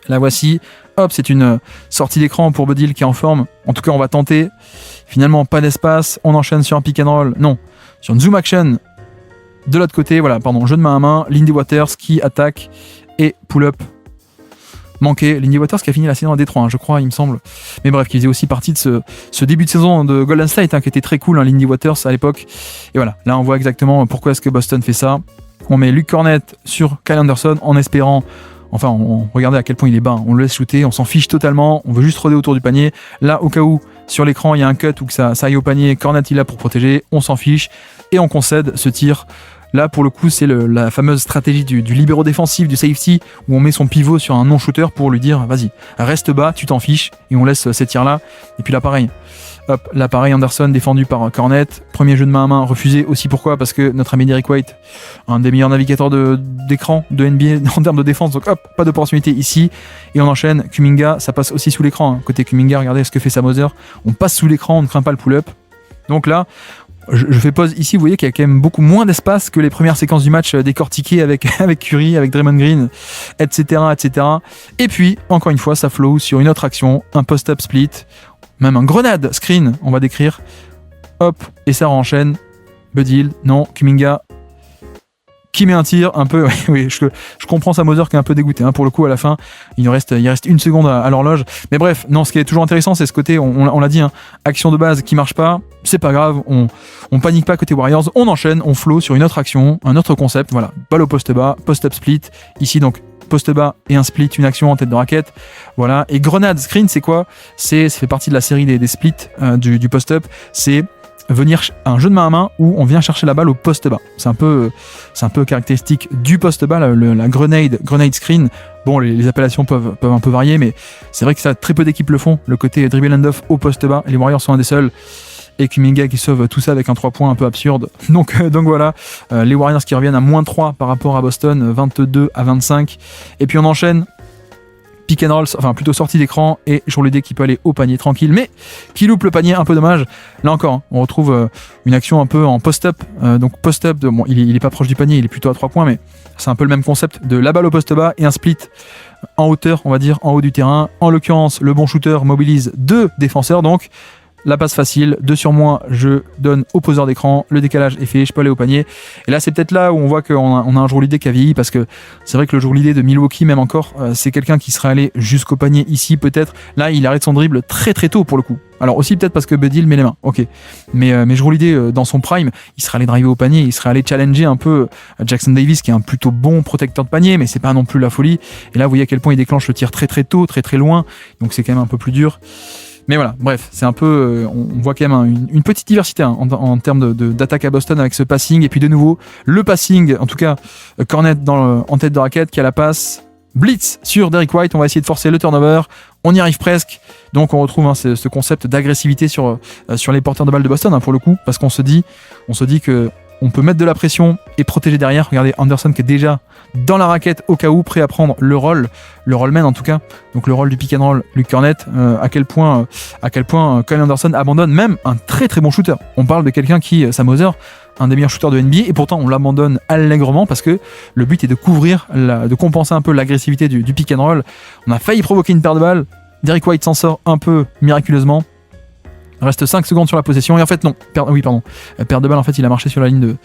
La voici. Hop, c'est une sortie d'écran pour Buddy Hield qui est en forme. En tout cas, on va tenter. Finalement, pas d'espace. On enchaîne sur un pick and roll. Non, sur une zoom action. De l'autre côté, voilà, jeu de main à main. Lindy Waters qui attaque et pull-up manqué. Lindy Waters qui a fini la saison à Détroit, je crois, il me semble. Mais bref, qui faisait aussi partie de ce début de saison de Golden State, qui était très cool, Lindy Waters à l'époque. Et voilà, là on voit exactement pourquoi est-ce que Boston fait ça. On met Luke Kornet sur Kyle Anderson en espérant, enfin, regardez à quel point il est bas, on le laisse shooter, on s'en fiche totalement, on veut juste rôder autour du panier. Là, au cas où, sur l'écran, il y a un cut ou que ça aille au panier, Kornet il est là pour protéger, on s'en fiche et on concède ce tir. Là, pour le coup, c'est la fameuse stratégie du libéro défensif, du safety, où on met son pivot sur un non-shooter pour lui dire, vas-y, reste bas, tu t'en fiches, et on laisse ces tirs-là. Et puis là, pareil. Hop, là, pareil, Anderson défendu par Kornet. Premier jeu de main à main refusé aussi. Pourquoi ? Parce que notre ami Derrick White, un des meilleurs navigateurs d'écran de NBA en termes de défense, donc hop, pas d'opportunité ici. Et on enchaîne. Kuminga, ça passe aussi sous l'écran. Côté Kuminga, regardez ce que fait Sam Hauser. On passe sous l'écran, on ne craint pas le pull-up. Donc là, je fais pause ici, vous voyez qu'il y a quand même beaucoup moins d'espace que les premières séquences du match décortiquées avec Curry, avec Draymond Green, etc., etc. Et puis, encore une fois, ça flow sur une autre action, un post-up split, même un grenade screen, on va décrire. Hop, et ça enchaîne. Buddy Hield, non, Kuminga, qui met un tir un peu, oui, je comprends Sam Hauser qui est un peu dégoûté, pour le coup à la fin, il reste une seconde à l'horloge, mais bref, non, ce qui est toujours intéressant c'est ce côté, on l'a dit, action de base qui marche pas, c'est pas grave, on panique pas côté Warriors, on enchaîne, on flow sur une autre action, un autre concept, voilà, balle au poste bas, post-up split, ici donc poste bas et un split, une action en tête de raquette, voilà, et grenade screen c'est quoi ? Ça fait partie de la série des splits du post-up, c'est venir un jeu de main à main où on vient chercher la balle au poste bas. C'est un peu caractéristique du poste bas, la grenade screen. Bon, les appellations peuvent un peu varier, mais c'est vrai que ça, très peu d'équipes le font. Le côté dribble and off au poste bas, les Warriors sont un des seuls. Et Kuminga qui sauve tout ça avec un 3 points un peu absurde. Donc voilà, les Warriors qui reviennent à moins 3 par rapport à Boston, 22-25. Et puis on enchaîne. Pick and roll, enfin plutôt sortie d'écran et Jourlidé qui peut aller au panier tranquille mais qui loupe le panier, un peu dommage. Là encore, on retrouve une action un peu en post-up, donc post-up, bon, il est pas proche du panier, il est plutôt à 3 points mais c'est un peu le même concept de la balle au poste bas et un split en hauteur, on va dire, en haut du terrain. En l'occurrence, le bon shooter mobilise 2 défenseurs, donc la passe facile, 2 sur moi, je donne au poseur d'écran, le décalage est fait, je peux aller au panier. Et là, c'est peut-être là où on voit qu'on a un Jourlidé qui a vieilli, parce que c'est vrai que le Jourlidé de Milwaukee, même encore, c'est quelqu'un qui serait allé jusqu'au panier ici, peut-être. Là, il arrête son dribble très très tôt pour le coup. Alors aussi peut-être parce que Buddy Hield met les mains, ok. Mais Jourlidé, dans son prime, il serait allé driver au panier, il serait allé challenger un peu Jackson Davis, qui est un plutôt bon protecteur de panier, mais c'est pas non plus la folie. Et là, vous voyez à quel point il déclenche le tir très très tôt, très très loin, donc c'est quand même un peu plus dur. Mais voilà, bref, c'est un peu, on voit quand même une petite diversité en termes d'attaque à Boston avec ce passing. Et puis de nouveau, le passing, en tout cas, Kornet en tête de raquette qui a la passe. Blitz sur Derrick White, on va essayer de forcer le turnover. On y arrive presque. Donc on retrouve ce concept d'agressivité sur les porteurs de balles de Boston, pour le coup, parce qu'on se dit que on peut mettre de la pression et protéger derrière. Regardez Anderson qui est déjà dans la raquette au cas où, prêt à prendre le rollman en tout cas. Donc le rôle du pick and roll, Luke Kornet, à quel point Kyle Anderson abandonne même un très très bon shooter. On parle de quelqu'un qui, Sam Hauser, un des meilleurs shooters de NBA, et pourtant on l'abandonne allègrement parce que le but est de de compenser un peu l'agressivité du pick and roll. On a failli provoquer une paire de balles. Derrick White s'en sort un peu miraculeusement. Il reste 5 secondes sur la possession et en fait non, perte de balle, en fait il a marché sur la ligne de...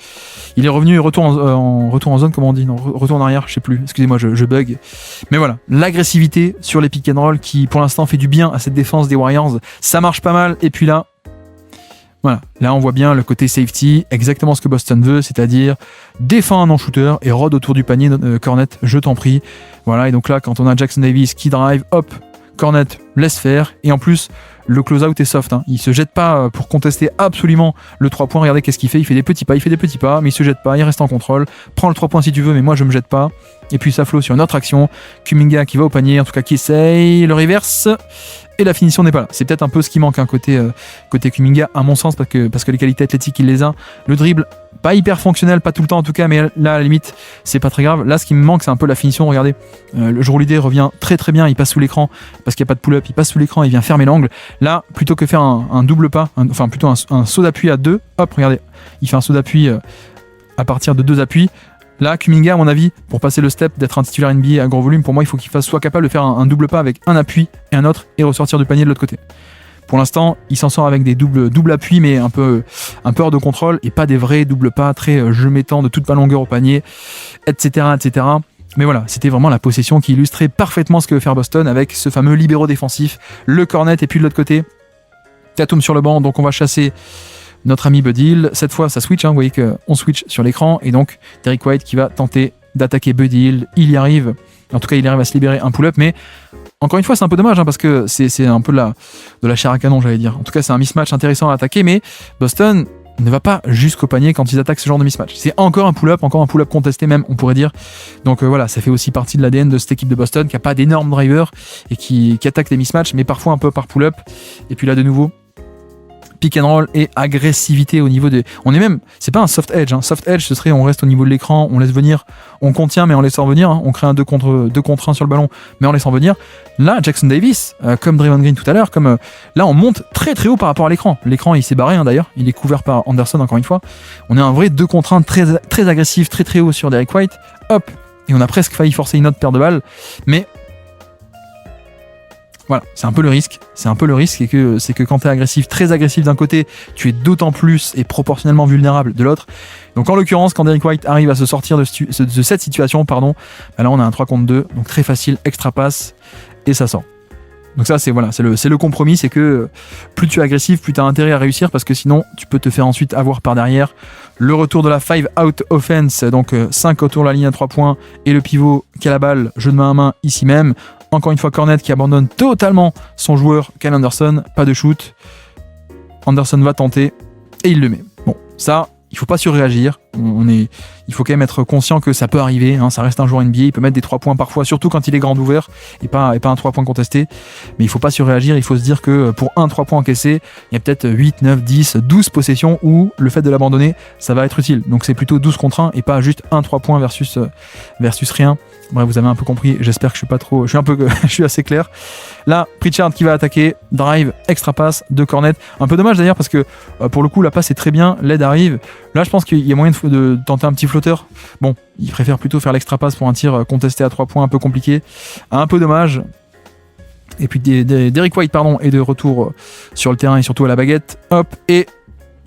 Il est revenu retour en zone, comment on dit, non, retour en arrière, je sais plus, excusez-moi, je bug. Mais voilà, l'agressivité sur les pick and roll qui pour l'instant fait du bien à cette défense des Warriors, ça marche pas mal. Et puis là, voilà, là on voit bien le côté safety, exactement ce que Boston veut, c'est-à-dire défend un non-shooter et rôde autour du panier, Kornet, je t'en prie. Voilà, et donc là quand on a Jackson Davis qui drive, hop, Kornet laisse faire, et en plus le close-out est soft, il se jette pas pour contester absolument le 3 points. Regardez qu'est-ce qu'il fait, il fait des petits pas, mais il se jette pas, il reste en contrôle, prends le 3 points si tu veux, mais moi je me jette pas. Et puis ça flow sur une autre action, Kuminga qui va au panier, en tout cas qui essaye le reverse, et la finition n'est pas là. C'est peut-être un peu ce qui manque, côté Kuminga à mon sens, parce que les qualités athlétiques il les a, le dribble pas hyper fonctionnel, pas tout le temps en tout cas, mais là à la limite c'est pas très grave. Là ce qui me manque c'est un peu la finition. Regardez, le Jourlidé revient très très bien, il passe sous l'écran parce qu'il n'y a pas de pull-up, il passe sous l'écran, il vient fermer l'angle. Là plutôt que faire un double pas, plutôt un saut d'appui à 2, hop regardez, il fait un saut d'appui à partir de 2 appuis. Là, Kuminga, à mon avis, pour passer le step d'être un titulaire NBA à gros volume, pour moi, il faut qu'il soit capable de faire un double pas avec un appui et un autre et ressortir du panier de l'autre côté. Pour l'instant, il s'en sort avec des doubles appuis, mais un peu hors de contrôle et pas des vrais doubles pas très jeu mettant de toute ma longueur au panier, etc., etc. Mais voilà, c'était vraiment la possession qui illustrait parfaitement ce que veut faire Boston avec ce fameux libéraux défensif, le cornet et puis de l'autre côté, Tatum sur le banc, donc on va chasser notre ami Buddy Hield. Cette fois ça switch, vous voyez qu'on switch sur l'écran et donc Derrick White qui va tenter d'attaquer Buddy Hield, il y arrive, en tout cas il arrive à se libérer un pull-up, mais encore une fois c'est un peu dommage parce que c'est un peu de la chair à canon j'allais dire. En tout cas c'est un mismatch intéressant à attaquer, mais Boston ne va pas jusqu'au panier quand ils attaquent ce genre de mismatch. C'est encore un pull-up contesté même, on pourrait dire. Donc voilà, ça fait aussi partie de l'ADN de cette équipe de Boston qui n'a pas d'énormes drivers et qui attaque les mismatchs, mais parfois un peu par pull-up. Et puis là de nouveau, pick and roll et agressivité au niveau des... c'est pas un soft edge, soft edge ce serait on reste au niveau de l'écran, on laisse venir, on contient mais on laisse venir, on crée un 2 contre 1 sur le ballon mais en laissant venir. Là Jackson Davis, comme Draymond Green tout à l'heure, là on monte très très haut par rapport à l'écran. L'écran il s'est barré d'ailleurs, il est couvert par Anderson encore une fois. On est un vrai 2 contre 1 très, très agressif, très très haut sur Derrick White, hop, et on a presque failli forcer une autre paire de balles, mais voilà, c'est un peu le risque. Et c'est que quand tu es agressif, très agressif d'un côté, tu es d'autant plus et proportionnellement vulnérable de l'autre. Donc en l'occurrence, quand Derrick White arrive à se sortir de cette situation, là on a un 3 contre 2, donc très facile, extra passe, et ça sort. Donc ça c'est le compromis, c'est que plus tu es agressif, plus tu as intérêt à réussir, parce que sinon tu peux te faire ensuite avoir par derrière. Le retour de la 5 out offense, donc 5 autour de la ligne à 3 points, et le pivot qui a la balle, jeu de main à main ici même. Encore une fois, Cornet qui abandonne totalement son joueur, Kyle Anderson. Pas de shoot. Anderson va tenter et il le met. Bon, ça, il faut pas surréagir. Il faut quand même être conscient que ça peut arriver. Ça reste un joueur NBA. Il peut mettre des 3 points parfois, surtout quand il est grand ouvert et pas un 3 points contesté. Mais il faut pas surréagir. Il faut se dire que pour un 3 points encaissé, il y a peut-être 8, 9, 10, 12 possessions où le fait de l'abandonner, ça va être utile. Donc c'est plutôt 12 contre 1 et pas juste un 3 points versus rien. Bref, vous avez un peu compris, j'espère que je suis assez clair. Là, Pritchard qui va attaquer, drive, extra passe de Cornet. Un peu dommage d'ailleurs parce que pour le coup la passe est très bien, l'aide arrive. Là je pense qu'il y a moyen de tenter un petit flotteur. Bon, il préfère plutôt faire l'extra passe pour un tir contesté à 3 points un peu compliqué. Un peu dommage. Et puis Derrick White est de retour sur le terrain et surtout à la baguette. Hop, et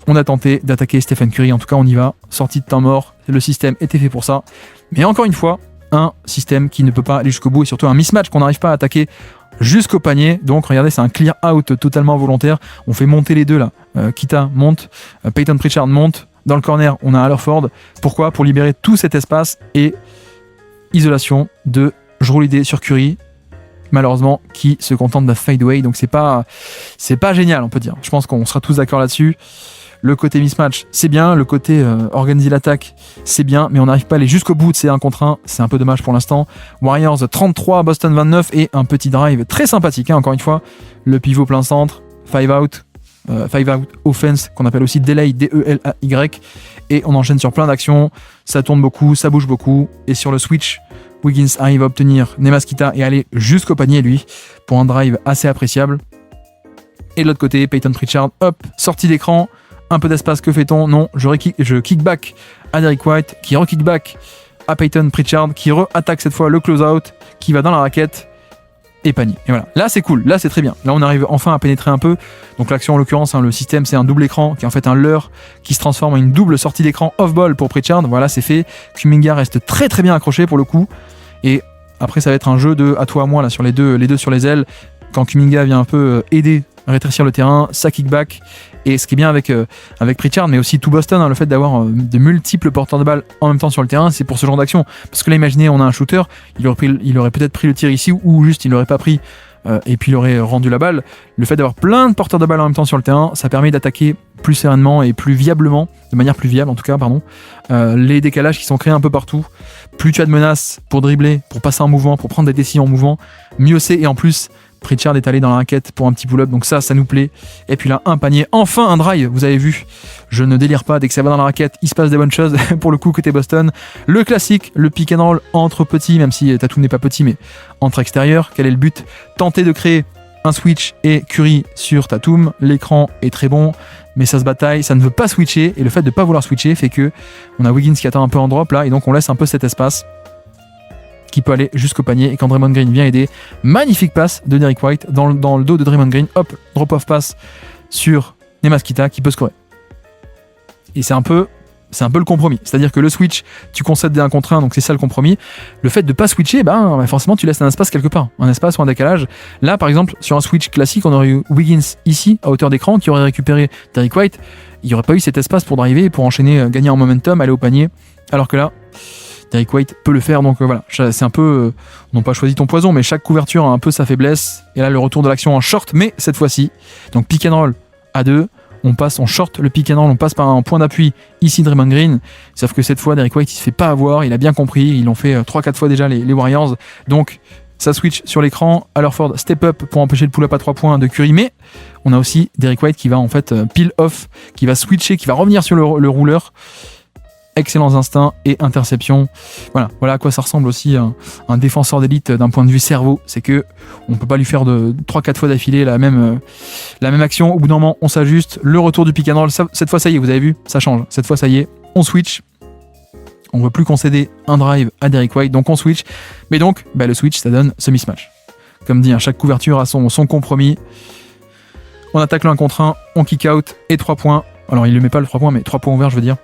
on a tenté d'attaquer Stephen Curry, en tout cas on y va. Sortie de temps mort, le système était fait pour ça. Mais encore une fois, un système qui ne peut pas aller jusqu'au bout et surtout un mismatch qu'on n'arrive pas à attaquer jusqu'au panier. Donc regardez, c'est un clear out totalement volontaire. On fait monter les deux là. Kita monte, Peyton Pritchard monte. Dans le corner, on a Hallerford. Pourquoi ? Pour libérer tout cet espace et isolation de Jrue Holiday sur Curry. Malheureusement, qui se contente d'un fadeaway. Donc c'est pas génial, on peut dire. Je pense qu'on sera tous d'accord là-dessus. Le côté mismatch, c'est bien. Le côté organiser l'attaque, c'est bien. Mais on n'arrive pas à aller jusqu'au bout de ces 1 contre 1. C'est un peu dommage pour l'instant. Warriors 33, Boston 29. Et un petit drive très sympathique, encore une fois. Le pivot plein centre, 5 out offense, qu'on appelle aussi delay, D-E-L-A-Y. Et on enchaîne sur plein d'actions. Ça tourne beaucoup, ça bouge beaucoup. Et sur le switch, Wiggins arrive à obtenir Nemaskita et aller jusqu'au panier, lui, pour un drive assez appréciable. Et de l'autre côté, Peyton Pritchard, hop, sortie d'écran. Un peu d'espace, que fait-on ? Non, je kick back à Derrick White, qui re-kick back à Peyton Pritchard, qui re-attaque cette fois le close-out, qui va dans la raquette, et panier. Et voilà, là c'est cool, là c'est très bien. Là on arrive enfin à pénétrer un peu. Donc l'action en l'occurrence, le système c'est un double écran, qui est en fait un leurre, qui se transforme en une double sortie d'écran off-ball pour Pritchard. Voilà, c'est fait. Kuminga reste très très bien accroché pour le coup. Et après ça va être un jeu de à toi à moi là sur les deux sur les ailes. Quand Kuminga vient un peu aider rétrécir le terrain, ça kickback. Et ce qui est bien avec Pritchard, mais aussi tout Boston, le fait d'avoir de multiples porteurs de balles en même temps sur le terrain, c'est pour ce genre d'action. Parce que là, imaginez, on a un shooter, il aurait peut-être pris le tir ici, ou juste il l'aurait pas pris, et puis il aurait rendu la balle. Le fait d'avoir plein de porteurs de balles en même temps sur le terrain, ça permet d'attaquer plus sereinement et plus viablement, de manière plus viable en tout cas, les décalages qui sont créés un peu partout. Plus tu as de menaces pour dribbler, pour passer en mouvement, pour prendre des décisions en mouvement, mieux c'est. Et en plus, Pritchard est allé dans la raquette pour un petit pull-up, donc ça nous plaît. Et puis là, un panier, enfin un drive, vous avez vu, je ne délire pas, dès que ça va dans la raquette, il se passe des bonnes choses, pour le coup côté Boston. Le classique, le pick and roll entre petits, même si Tatum n'est pas petit, mais entre extérieurs. Quel est le but ? Tenter de créer un switch et Curry sur Tatum. L'écran est très bon, mais ça se bataille, ça ne veut pas switcher, et le fait de ne pas vouloir switcher fait que on a Wiggins qui attend un peu en drop là, et donc on laisse un peu cet espace qui peut aller jusqu'au panier. Et quand Draymond Green vient aider, magnifique passe de Derrick White dans le dos de Draymond Green, hop, drop-off pass sur Nemaskita qui peut scorer. Et c'est un peu c'est un peu le compromis. C'est-à-dire que le switch, tu concèdes des 1 contre 1, donc c'est ça le compromis. Le fait de pas switcher, forcément tu laisses un espace quelque part, un espace ou un décalage. Là par exemple, sur un switch classique, on aurait eu Wiggins ici, à hauteur d'écran, qui aurait récupéré Derrick White. Il n'y aurait pas eu cet espace pour driver, pour enchaîner, gagner en momentum, aller au panier. Alors que là, Derrick White peut le faire, donc voilà, c'est un peu, non pas choisi ton poison, mais chaque couverture a un peu sa faiblesse. Et là, le retour de l'action en short, mais cette fois-ci, donc pick and roll à 2. On short le pick and roll, on passe par un point d'appui ici Draymond Green, sauf que cette fois Derrick White il se fait pas avoir, il a bien compris, ils l'ont fait 3-4 fois déjà les Warriors, donc ça switch sur l'écran, Haverford step up pour empêcher le pull-up à 3 points de Curry, mais on a aussi Derrick White qui va en fait peel off, qui va switcher, qui va revenir sur le rouleur. Excellents instincts et interception. Voilà à quoi ça ressemble aussi un défenseur d'élite d'un point de vue cerveau. C'est que on peut pas lui faire de 3-4 fois d'affilée la même action. Au bout d'un moment, on s'ajuste. Le retour du pick and roll. Cette fois, ça y est, vous avez vu, ça change. Cette fois, ça y est, on switch. On ne veut plus concéder un drive à Derrick White, donc on switch. Mais donc, le switch, ça donne ce mismatch. Comme dit, chaque couverture a son compromis. On attaque le 1 contre 1, on kick out et 3 points. Alors, il ne le met pas le 3 points, mais 3 points ouverts, je veux dire.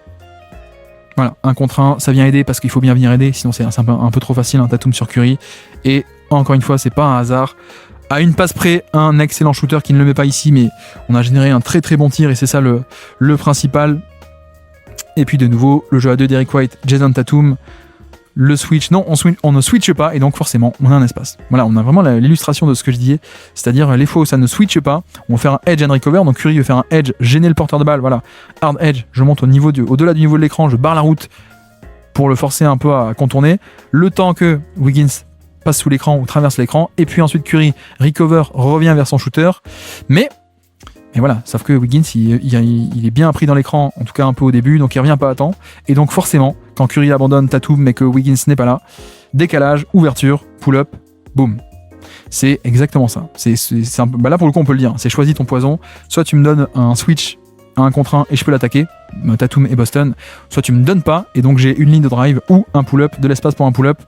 Voilà, 1 contre 1, ça vient aider parce qu'il faut bien venir aider, sinon c'est un peu trop facile, un Tatum sur Curry. Et encore une fois, c'est pas un hasard. À une passe près, un excellent shooter qui ne le met pas ici, mais on a généré un très très bon tir et c'est ça le principal. Et puis de nouveau, le jeu à 2, Derrick White, Jason Tatum. Le switch, non, on ne switche pas et donc forcément on a un espace. Voilà, on a vraiment l'illustration de ce que je disais, c'est-à-dire les fois où ça ne switche pas, on va faire un edge and recover, donc Curry veut faire un edge, gêner le porteur de balle, voilà, hard edge, je monte au-delà du niveau de l'écran, je barre la route pour le forcer un peu à contourner, le temps que Wiggins passe sous l'écran ou traverse l'écran, et puis ensuite Curry recover, revient vers son shooter, mais voilà, sauf que Wiggins, il est bien pris dans l'écran, en tout cas un peu au début, donc il revient pas à temps. Et donc forcément, quand Curry abandonne Tatum, mais que Wiggins n'est pas là, décalage, ouverture, pull-up, boum. C'est exactement ça. C'est un peu, là pour le coup on peut le dire, c'est choisis ton poison. Soit tu me donnes un switch à 1 contre 1 et je peux l'attaquer, Tatum et Boston, soit tu me donnes pas et donc j'ai une ligne de drive ou un pull-up, de l'espace pour un pull-up.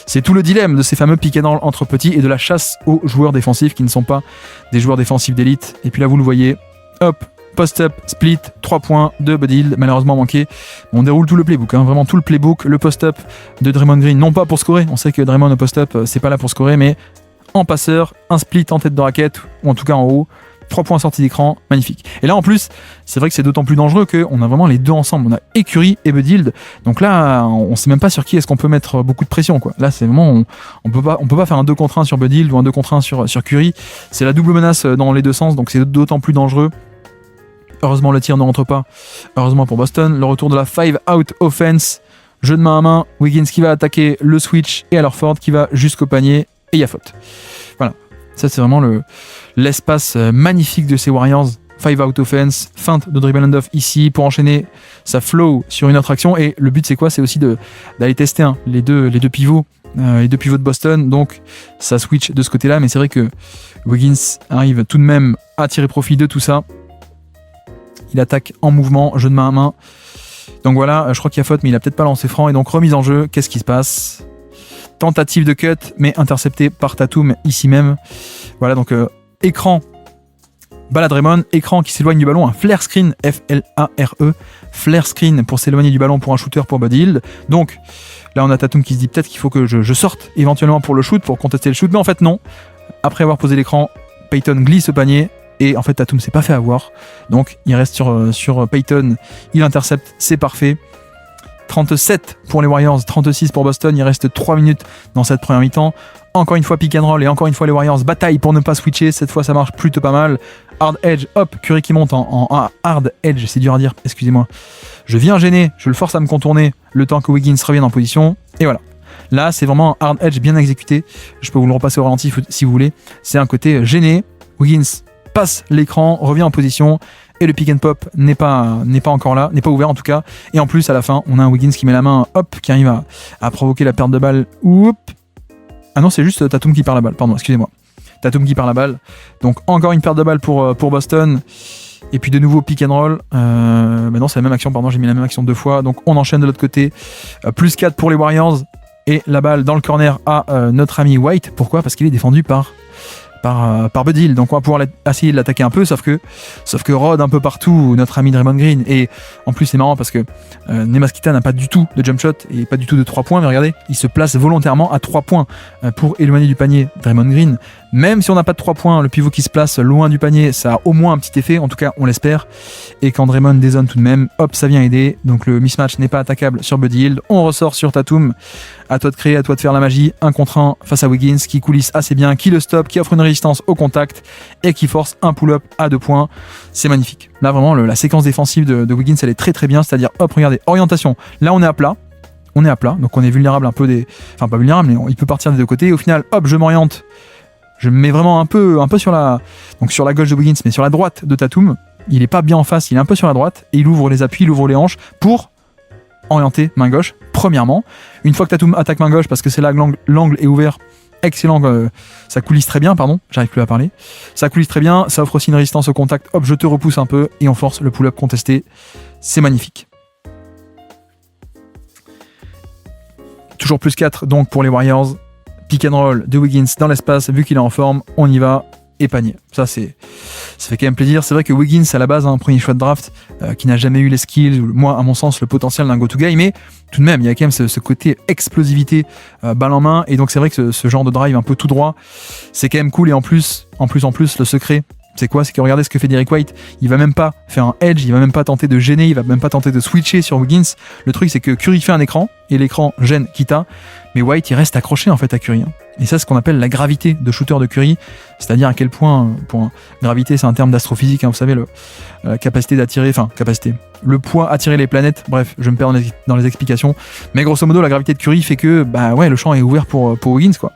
C'est tout le dilemme de ces fameux pick and roll entre petits et de la chasse aux joueurs défensifs qui ne sont pas des joueurs défensifs d'élite. Et puis là vous le voyez, hop, post-up, split, 3 points de Buddy Hield, malheureusement manqué. On déroule tout le playbook, vraiment tout le playbook, le post-up de Draymond Green, non pas pour scorer, on sait que Draymond au post-up c'est pas là pour scorer, mais en passeur, un split en tête de raquette, ou en tout cas en haut, 3 points sortis d'écran, magnifique. Et là en plus, c'est vrai que c'est d'autant plus dangereux qu'on a vraiment les deux ensemble. On a et Curry et Buddy Hield. Donc là, on sait même pas sur qui est-ce qu'on peut mettre beaucoup de pression, quoi. Là, c'est vraiment, on peut pas faire un 2 contre 1 sur Buddy Hield ou un 2 contre 1 sur Curry. C'est la double menace dans les deux sens, donc c'est d'autant plus dangereux. Heureusement, le tir ne rentre pas. Heureusement pour Boston. Le retour de la 5-out offense. Jeu de main à main. Wiggins qui va attaquer le switch et Haverford qui va jusqu'au panier. Et il y a faute. Voilà. Ça, c'est vraiment l'espace magnifique de ces Warriors. 5-out offense, feinte de dribble and off ici pour enchaîner sa flow sur une autre action. Et le but, c'est quoi? C'est aussi d'aller tester les deux pivots. Les deux pivots de Boston. Donc, ça switch de ce côté-là. Mais c'est vrai que Wiggins arrive tout de même à tirer profit de tout ça. Il attaque en mouvement, jeu de main à main. Donc voilà, je crois qu'il y a faute, mais il a peut-être pas lancé franc. Et donc, remise en jeu, qu'est-ce qui se passe? Tentative de cut, mais interceptée par Tatum ici même. Voilà, donc écran, balle à Draymond, écran qui s'éloigne du ballon, un flare screen, F-L-A-R-E, flare screen pour s'éloigner du ballon pour un shooter pour Buddy Hield. Donc là, on a Tatum qui se dit peut-être qu'il faut que je sorte éventuellement pour le shoot, pour contester le shoot, mais en fait non. Après avoir posé l'écran, Payton glisse au panier. Et en fait, Tatum s'est pas fait avoir. Donc, il reste sur Payton. Il intercepte, c'est parfait. 37 pour les Warriors, 36 pour Boston. Il reste 3 minutes dans cette première mi-temps. Encore une fois, pick and roll. Et encore une fois, les Warriors bataillent pour ne pas switcher. Cette fois, ça marche plutôt pas mal. Hard edge, hop, Curry qui monte en hard edge. C'est dur à dire, excusez-moi. Je viens gêner, je le force à me contourner le temps que Wiggins revienne en position. Et voilà. Là, c'est vraiment un hard edge bien exécuté. Je peux vous le repasser au ralenti si vous voulez. C'est un côté gêné. Wiggins passe l'écran, revient en position et le pick and pop n'est pas encore là, n'est pas ouvert en tout cas. Et en plus à la fin, on a un Wiggins qui met la main, hop, qui arrive à provoquer la perte de balle. Oup. Ah non, c'est juste Tatum qui perd la balle, pardon, excusez-moi. Tatum qui perd la balle. Donc encore une perte de balle pour Boston. Et puis de nouveau pick and roll. Non, c'est la même action, pardon, j'ai mis la même action 2 fois. Donc on enchaîne de l'autre côté. Plus 4 pour les Warriors. Et la balle dans le corner à notre ami White. Pourquoi? Parce qu'il est défendu par par Buddy Hield. Donc on va pouvoir essayer de l'attaquer un peu, sauf que Rod un peu partout, notre ami Draymond Green, et en plus c'est marrant parce que Nemaskita n'a pas du tout de jump shot et pas du tout de 3 points, mais regardez, il se place volontairement à 3 points pour éloigner du panier Draymond Green. Même si on n'a pas de 3 points, le pivot qui se place loin du panier, ça a au moins un petit effet, en tout cas on l'espère. Et quand Draymond dézone tout de même, hop, ça vient aider. Donc le mismatch n'est pas attaquable sur Buddy Hield. On ressort sur Tatum. À toi de créer, à toi de faire la magie. 1 contre 1 face à Wiggins qui coulisse assez bien, qui le stoppe, qui offre une résistance au contact et qui force un pull-up à 2 points. C'est magnifique. Là vraiment, la séquence défensive de Wiggins, elle est très très bien. C'est-à-dire, hop, regardez, orientation. Là on est à plat. Donc on est vulnérable un peu Enfin pas vulnérable, mais il peut partir des deux côtés. Au final, hop, je m'oriente. Je me mets vraiment un peu sur la gauche de Wiggins, mais sur la droite de Tatum. Il est pas bien en face, il est un peu sur la droite, et il ouvre les appuis, il ouvre les hanches pour orienter main gauche, premièrement. Une fois que Tatum attaque main gauche, parce que c'est là que l'angle est ouvert, excellent, ça coulisse très bien, j'arrive plus à parler. Ça coulisse très bien, ça offre aussi une résistance au contact, hop, je te repousse un peu, et on force le pull-up contesté. C'est magnifique. Toujours plus 4 donc pour les Warriors. Pick and roll de Wiggins dans l'espace, vu qu'il est en forme, on y va, et panier. Ça fait quand même plaisir. C'est vrai que Wiggins, à la base, un premier choix de draft, qui n'a jamais eu les skills, ou moi, à mon sens, le potentiel d'un go-to-guy, mais tout de même, il y a quand même ce côté explosivité, balle en main, et donc c'est vrai que ce genre de drive un peu tout droit, c'est quand même cool, et en plus, le secret, c'est quoi? C'est que regardez ce que fait Derrick White. Il va même pas faire un edge, il va même pas tenter de gêner, il va même pas tenter de switcher sur Wiggins. Le truc, c'est que Curry fait un écran, et l'écran gêne Kita, mais White, il reste accroché en fait à Curry. Et ça, c'est ce qu'on appelle la gravité de shooter de Curry, c'est-à-dire à quel point, gravité, c'est un terme d'astrophysique, la capacité le poids attirer les planètes. Bref, je me perds dans les explications, mais grosso modo, la gravité de Curry fait que, le champ est ouvert pour Wiggins, quoi.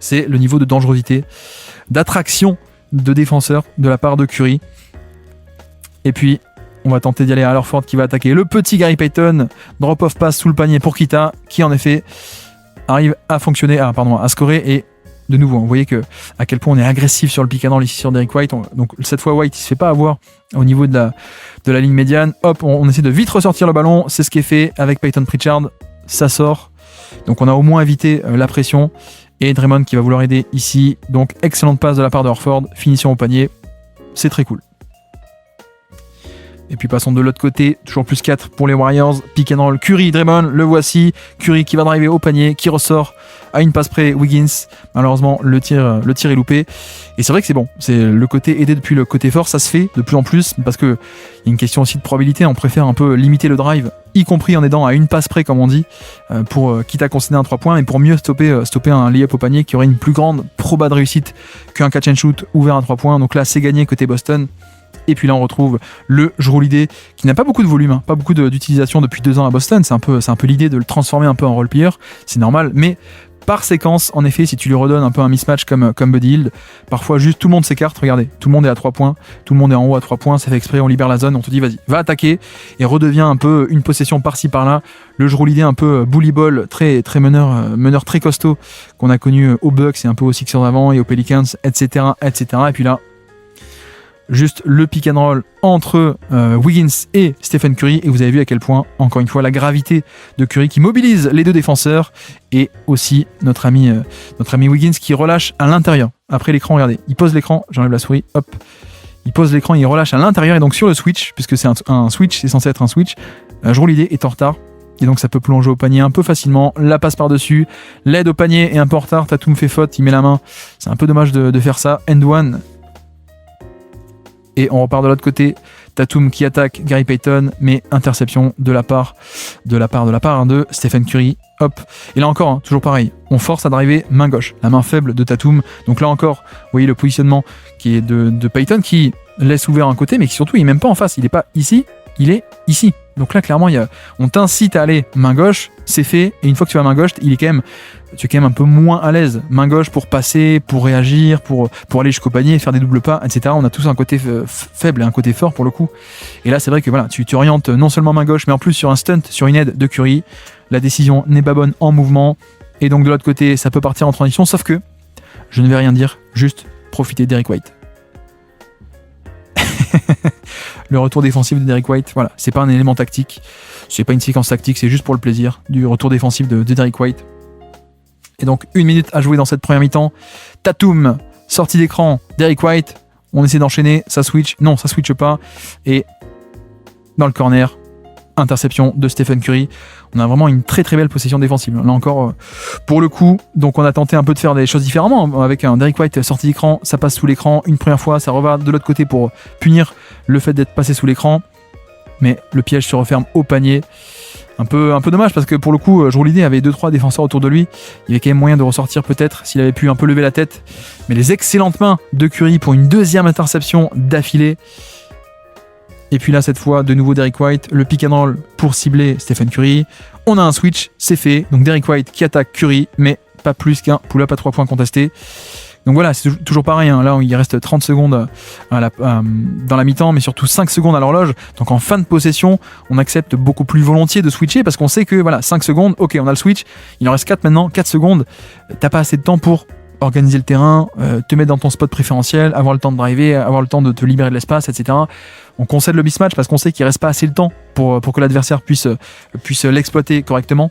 C'est le niveau de dangerosité, d'attraction de défenseur de la part de Curry. Et puis, on va tenter d'y aller à Horford qui va attaquer le petit Gary Payton. Drop-off pass sous le panier pour Kita, qui en effet arrive à fonctionner, à scorer. Et de nouveau, vous voyez à quel point on est agressif sur le pick and roll ici sur Derrick White. Donc cette fois, White, il se fait pas avoir au niveau de la ligne médiane. Hop, on essaie de vite ressortir le ballon. C'est ce qui est fait avec Payton Pritchard. Ça sort. Donc on a au moins évité la pression. Et Draymond qui va vouloir aider ici. Donc excellente passe de la part de Horford. Finition au panier. C'est très cool. Et puis passons de l'autre côté, toujours plus 4 pour les Warriors. Pick and roll, Curry, Draymond, le voici. Curry qui va driver au panier, qui ressort à une passe près, Wiggins. Malheureusement, le tir est loupé. Et c'est vrai que c'est bon. C'est le côté aidé depuis le côté fort, ça se fait de plus en plus parce que il y a une question aussi de probabilité. On préfère un peu limiter le drive, y compris en aidant à une passe près, comme on dit, pour quitte à concéder un 3 points et pour mieux stopper un lay-up au panier qui aurait une plus grande proba de réussite qu'un catch and shoot ouvert à 3 points. Donc là, c'est gagné côté Boston. Et puis là, on retrouve le Jrue Holiday qui n'a pas beaucoup de volume, pas beaucoup d'utilisation depuis 2 ans à Boston. C'est un peu l'idée de le transformer un peu en role player. C'est normal, mais par séquence, en effet, si tu lui redonnes un peu un mismatch comme Buddy Hield, parfois juste tout le monde s'écarte. Regardez, tout le monde est à 3 points, tout le monde est en haut à 3 points. Ça fait exprès, on libère la zone, on te dit vas-y, va attaquer et redevient un peu une possession par-ci par-là. Le Jrue Holiday un peu bully ball, très très meneur très costaud qu'on a connu aux Bucks et un peu aux Sixers avant et aux Pelicans, etc. Et puis là, juste le pick and roll entre Wiggins et Stephen Curry, et vous avez vu à quel point, encore une fois, la gravité de Curry qui mobilise les deux défenseurs, et aussi notre ami Wiggins qui relâche à l'intérieur. Après l'écran, regardez, il pose l'écran, j'enlève la souris, hop, il pose l'écran, il relâche à l'intérieur, et donc sur le switch, puisque c'est un switch, c'est censé être un switch, Jrue Holiday est en retard, et donc ça peut plonger au panier un peu facilement, la passe par-dessus, l'aide au panier est un peu en retard, Tatum fait faute, il met la main, c'est un peu dommage de faire ça, end one. Et on repart de l'autre côté, Tatum qui attaque Gary Payton, mais interception de la part de Stephen Curry. Hop. Et là encore, toujours pareil, on force à driver main gauche, la main faible de Tatum. Donc là encore, vous voyez le positionnement qui est de Payton qui laisse ouvert un côté, mais qui surtout il est même pas en face, il est pas ici, il est ici. Donc là clairement, on t'incite à aller main gauche, c'est fait, et une fois que tu vas main gauche, tu es quand même un peu moins à l'aise. Main gauche pour passer, pour réagir, pour aller jusqu'au panier, faire des doubles pas, etc. On a tous un côté faible et un côté fort pour le coup. Et là, c'est vrai que voilà, tu orientes non seulement main gauche, mais en plus sur un stunt, sur une aide de Curry. La décision n'est pas bonne en mouvement. Et donc de l'autre côté, ça peut partir en transition, sauf que je ne vais rien dire, juste profiter de Derrick White. Le retour défensif de Derrick White, voilà, c'est pas un élément tactique, c'est pas une séquence tactique, c'est juste pour le plaisir du retour défensif de Derrick White. Et donc 1 minute à jouer dans cette première mi-temps. Tatum, sortie d'écran, Derrick White, on essaie d'enchaîner, ça switch, non ça switch pas, et dans le corner, interception de Stephen Curry. On a vraiment une très très belle possession défensive. Là encore, pour le coup, donc on a tenté un peu de faire des choses différemment, avec un Derrick White sorti d'écran, ça passe sous l'écran une première fois, ça revient de l'autre côté pour punir le fait d'être passé sous l'écran, mais le piège se referme au panier. Un peu dommage parce que pour le coup, Jrue Holiday avait 2-3 défenseurs autour de lui. Il y avait quand même moyen de ressortir peut-être s'il avait pu un peu lever la tête. Mais les excellentes mains de Curry pour une deuxième interception d'affilée. Et puis là, cette fois, de nouveau Derrick White, le pick and roll pour cibler Stephen Curry. On a un switch, c'est fait. Donc Derrick White qui attaque Curry, mais pas plus qu'un pull-up à 3 points contesté. Donc voilà, c'est toujours pareil, hein. Là il reste 30 secondes dans la mi-temps, mais surtout 5 secondes à l'horloge. Donc en fin de possession, on accepte beaucoup plus volontiers de switcher parce qu'on sait que voilà, 5 secondes, ok, on a le switch, il en reste 4 maintenant, 4 secondes, t'as pas assez de temps pour organiser le terrain, te mettre dans ton spot préférentiel, avoir le temps de driver, avoir le temps de te libérer de l'espace, etc. On concède le mismatch parce qu'on sait qu'il reste pas assez de temps pour que l'adversaire puisse l'exploiter correctement.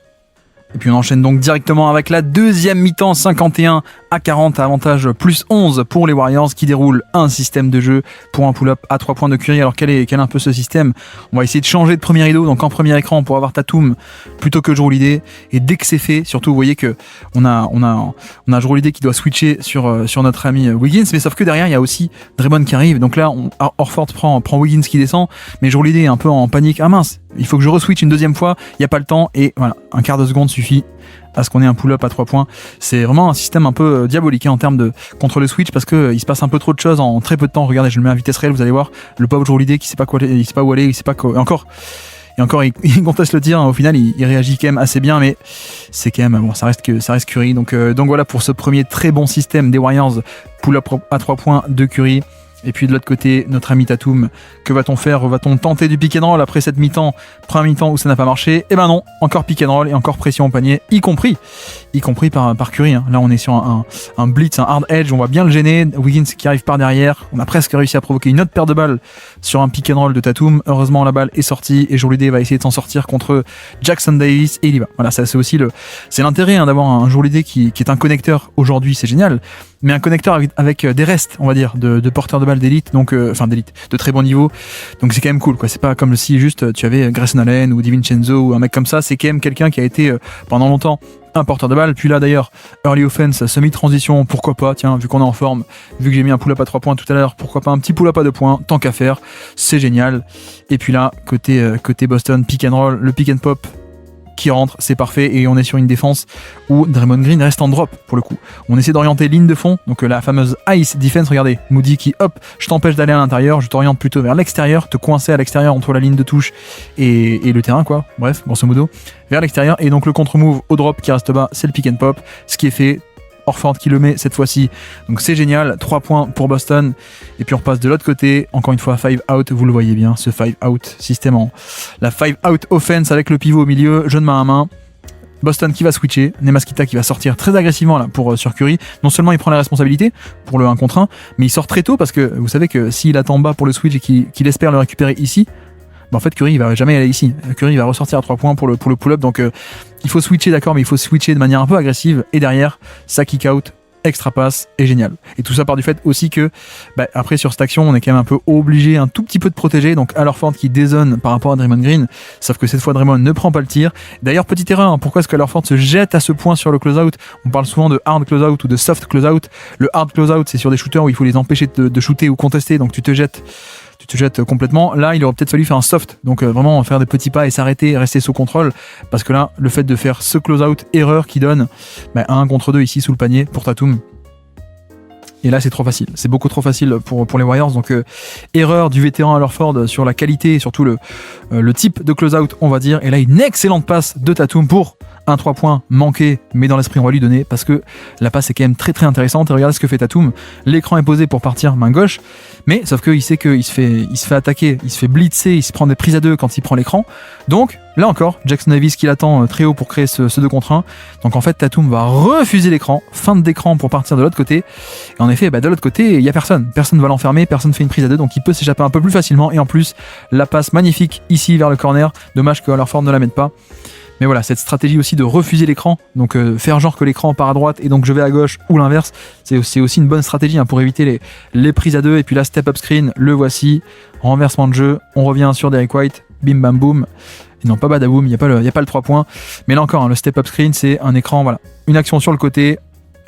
Et puis on enchaîne donc directement avec la deuxième mi-temps, 51 à 40, avantage plus 11 pour les Warriors qui déroulent un système de jeu pour un pull-up à 3 points de Curry. Alors quel est un peu ce système? On va essayer de changer de premier rideau, donc en premier écran pour avoir Tatum plutôt que Jrue Holiday. Et dès que c'est fait, surtout vous voyez que on a Jrue Holiday qui doit switcher sur notre ami Wiggins, mais sauf que derrière il y a aussi Draymond qui arrive. Donc là Horford prend Wiggins qui descend, mais Jrue Holiday est un peu en panique. Ah mince, il faut que je reswitch une deuxième fois, il n'y a pas le temps, et voilà, un quart de seconde suffit à ce qu'on ait un pull-up à 3 points. C'est vraiment un système un peu diabolique en termes de contre le switch parce que il se passe un peu trop de choses en très peu de temps. Regardez, je le mets à vitesse réelle, vous allez voir le pauvre Jrue Holiday qui sait pas quoi, il sait pas où aller, il sait pas quoi, et encore il conteste le tir, hein. Au final il réagit quand même assez bien, mais c'est quand même bon, ça reste Curry. Donc voilà pour ce premier très bon système des Warriors, pull-up à 3 points de Curry. Et puis de l'autre côté, notre ami Tatum, que va-t-on faire? Va-t-on tenter du pick and roll après cette mi-temps, première mi-temps où ça n'a pas marché? Eh ben non, encore pick and roll et encore pression au panier, y compris par Curry, hein. Là on est sur un blitz, un hard edge, on va bien le gêner, Wiggins qui arrive par derrière, on a presque réussi à provoquer une autre paire de balles sur un pick and roll de Tatum. Heureusement la balle est sortie et Jrue Holiday va essayer de s'en sortir contre Jackson Davis et il y va. Voilà, ça c'est aussi c'est l'intérêt, hein, d'avoir un Jrue Holiday qui est un connecteur aujourd'hui, c'est génial, mais un connecteur avec des restes, on va dire, de porteurs de balles d'élite, donc d'élite, de très bon niveau. Donc c'est quand même cool, quoi. C'est pas comme si juste tu avais Grayson Allen ou DiVincenzo ou un mec comme ça. C'est quand même quelqu'un qui a été pendant longtemps un porteur de balles. Puis là d'ailleurs, early offense, semi-transition, pourquoi pas, tiens, vu qu'on est en forme, vu que j'ai mis un pull-up à 3 points tout à l'heure, pourquoi pas un petit pull-up à 2 points, tant qu'à faire, c'est génial. Et puis là, côté Boston, pick and roll, le pick and pop qui rentre, c'est parfait, et on est sur une défense où Draymond Green reste en drop pour le coup. On essaie d'orienter ligne de fond, donc la fameuse ice defense, regardez, Moody qui hop, je t'empêche d'aller à l'intérieur, je t'oriente plutôt vers l'extérieur, te coincer à l'extérieur entre la ligne de touche et le terrain, quoi. Bref, grosso modo, vers l'extérieur, et donc le contre-move au drop qui reste bas, c'est le pick and pop, ce qui est fait. Horford qui le met cette fois-ci, donc c'est génial, 3 points pour Boston. Et puis on repasse de l'autre côté, encore une fois 5 out, vous le voyez bien, ce 5 out système la 5 out offense avec le pivot au milieu, jeune main à main. Boston qui va switcher, Nemaskita qui va sortir très agressivement là sur Curry. Non seulement il prend la responsabilité pour le 1 contre 1, mais il sort très tôt parce que vous savez que s'il attend bas pour le switch et qu'il espère le récupérer ici, en fait Curry il va jamais aller ici. Curry il va ressortir à 3 points pour le pull-up, donc il faut switcher, d'accord, mais il faut switcher de manière un peu agressive, et derrière ça kick out, extra passe, et génial. Et tout ça part du fait aussi que après sur cette action on est quand même un peu obligé un tout petit peu de protéger, donc Al Horford qui dézone par rapport à Draymond Green, sauf que cette fois Draymond ne prend pas le tir. D'ailleurs petite erreur, hein, pourquoi est-ce que Al Horford se jette à ce point sur le close-out? On parle souvent de hard close-out ou de soft close-out. Le hard close-out c'est sur des shooters où il faut les empêcher de shooter ou contester, donc tu te jettes complètement. Là il aurait peut-être fallu faire un soft, donc vraiment faire des petits pas et s'arrêter, rester sous contrôle, parce que là le fait de faire ce close-out erreur qui donne 1 contre 2 ici sous le panier pour Tatum, et là c'est trop facile, c'est beaucoup trop facile pour les Warriors, donc erreur du vétéran Al Horford sur la qualité et surtout le type de close-out, on va dire. Et là une excellente passe de Tatum pour un 3 points manqué, mais dans l'esprit on va lui donner parce que la passe est quand même très très intéressante. Et regardez ce que fait Tatum, l'écran est posé pour partir main gauche, mais sauf qu'il sait qu'il se fait attaquer, il se fait blitzer, il se prend des prises à 2 quand il prend l'écran. Donc là encore, Jackson Davis qui l'attend très haut pour créer ce 2 contre 1. Donc en fait Tatum va refuser l'écran, fin de d'écran pour partir de l'autre côté. Et en effet, de l'autre côté, il n'y a personne ne va l'enfermer, personne fait une prise à 2, donc il peut s'échapper un peu plus facilement. Et en plus, la passe magnifique ici vers le corner, dommage que Al Horford ne la mette pas. Mais voilà, cette stratégie aussi de refuser l'écran, donc faire genre que l'écran part à droite et donc je vais à gauche ou l'inverse. C'est aussi une bonne stratégie pour éviter les prises à deux. Et puis là, step up screen, le voici, renversement de jeu, on revient sur Derrick White, bim bam boum. Et non, pas badaboum, il n'y a pas le 3 points. Mais là encore, le step up screen, c'est un écran, voilà, une action sur le côté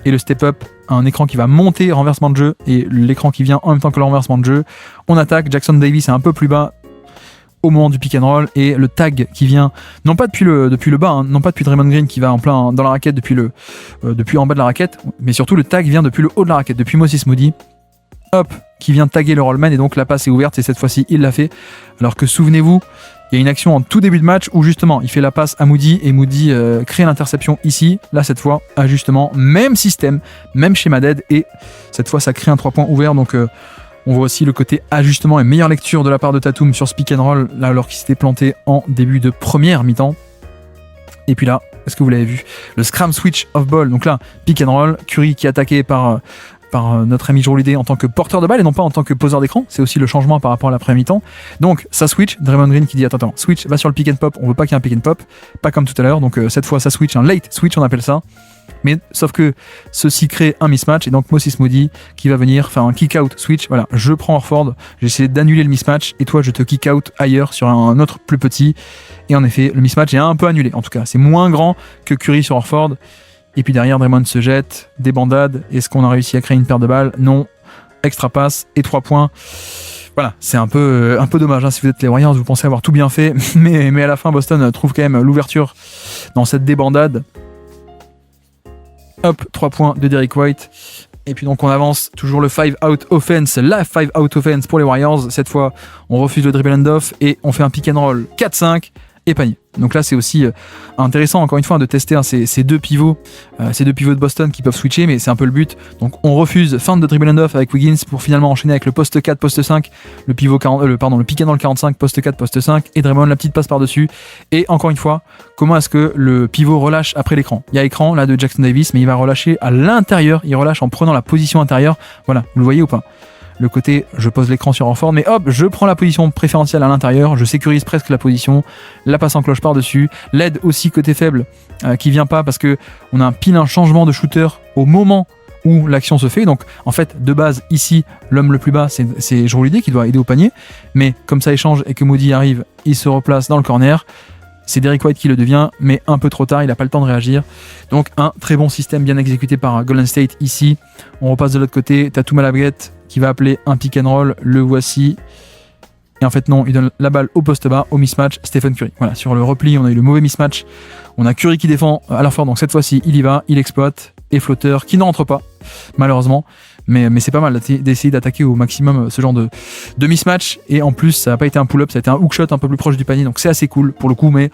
et le step up, un écran qui va monter, renversement de jeu, et l'écran qui vient en même temps que le renversement de jeu. On attaque, Jackson Davis est un peu plus bas au moment du pick and roll, et le tag qui vient, non pas depuis le bas, non pas depuis Draymond Green qui va en plein dans la raquette depuis en bas de la raquette, mais surtout le tag vient depuis le haut de la raquette, depuis Moses Moody. Hop, qui vient taguer le rollman, et donc la passe est ouverte, et cette fois-ci il l'a fait. Alors que souvenez-vous, il y a une action en tout début de match où justement il fait la passe à Moody et Moody crée l'interception ici. Là cette fois, ajustement, même système, même schéma d'aide, et cette fois ça crée un 3 points ouvert. Donc on voit aussi le côté ajustement et meilleure lecture de la part de Tatum sur ce pick and roll, là alors qu'il s'était planté en début de première mi-temps. Et puis là, est-ce que vous l'avez vu, le scram switch off ball, donc là pick and roll, Curry qui est attaqué par notre ami Jrue Holiday en tant que porteur de balle et non pas en tant que poseur d'écran. C'est aussi le changement par rapport à l'après mi-temps. Donc ça switch, Draymond Green qui dit attends, switch, va sur le pick and pop, on veut pas qu'il y ait un pick and pop, pas comme tout à l'heure, donc cette fois ça switch, un late switch on appelle ça. Mais sauf que ceci crée un mismatch, et donc Moses Moody qui va venir faire un kick out switch, voilà, je prends Horford, j'essaie d'annuler le mismatch et toi je te kick out ailleurs sur un autre plus petit, et en effet le mismatch est un peu annulé, en tout cas c'est moins grand que Curry sur Horford. Et puis derrière, Draymond se jette, des bandades. Est-ce qu'on a réussi à créer une paire de balles? Non. Extra passe et 3 points. Voilà, c'est un peu dommage. Si vous êtes les Warriors, vous pensez avoir tout bien fait. Mais à la fin, Boston trouve quand même l'ouverture dans cette débandade. Hop, 3 points de Derrick White. Et puis donc on avance, toujours le 5-out offense, la 5-out offense pour les Warriors. Cette fois, on refuse le dribble hand-off et on fait un pick and roll 4-5 et panier. Donc là c'est aussi intéressant encore une fois de tester ces deux pivots de Boston qui peuvent switcher, mais c'est un peu le but. Donc on refuse fin de dribble hand-off avec Wiggins pour finalement enchaîner avec le poste 4, poste 5, le pick and roll 45, poste 4, poste 5, et Draymond la petite passe par-dessus. Et encore une fois, comment est-ce que le pivot relâche après l'écran? Il y a écran là de Jackson Davis, mais il va relâcher à l'intérieur, il relâche en prenant la position intérieure. Voilà, vous le voyez ou pas? Le côté, je pose l'écran sur Horford, mais hop, je prends la position préférentielle à l'intérieur, je sécurise presque la position, la passe en cloche par-dessus, l'aide aussi côté faible qui vient pas parce que on a un changement de shooter au moment où l'action se fait. Donc en fait, de base, ici, l'homme le plus bas, c'est Jrue Holiday qui doit aider au panier, mais comme ça échange et que Moody arrive, il se replace dans le corner. C'est Derrick White qui le devient, mais un peu trop tard, il n'a pas le temps de réagir. Donc un très bon système bien exécuté par Golden State ici. On repasse de l'autre côté, Tatum à la baguette qui va appeler un pick and roll, le voici. Et en fait non, il donne la balle au poste bas, au mismatch, Stephen Curry. Voilà, sur le repli, on a eu le mauvais mismatch. On a Curry qui défend à la fois, donc cette fois-ci, il y va, il exploite, et flotteur qui ne rentre pas, malheureusement. Mais c'est pas mal d'essayer d'attaquer au maximum ce genre de mismatch. Et en plus, ça n'a pas été un pull-up, ça a été un hook shot un peu plus proche du panier. Donc c'est assez cool pour le coup. Mais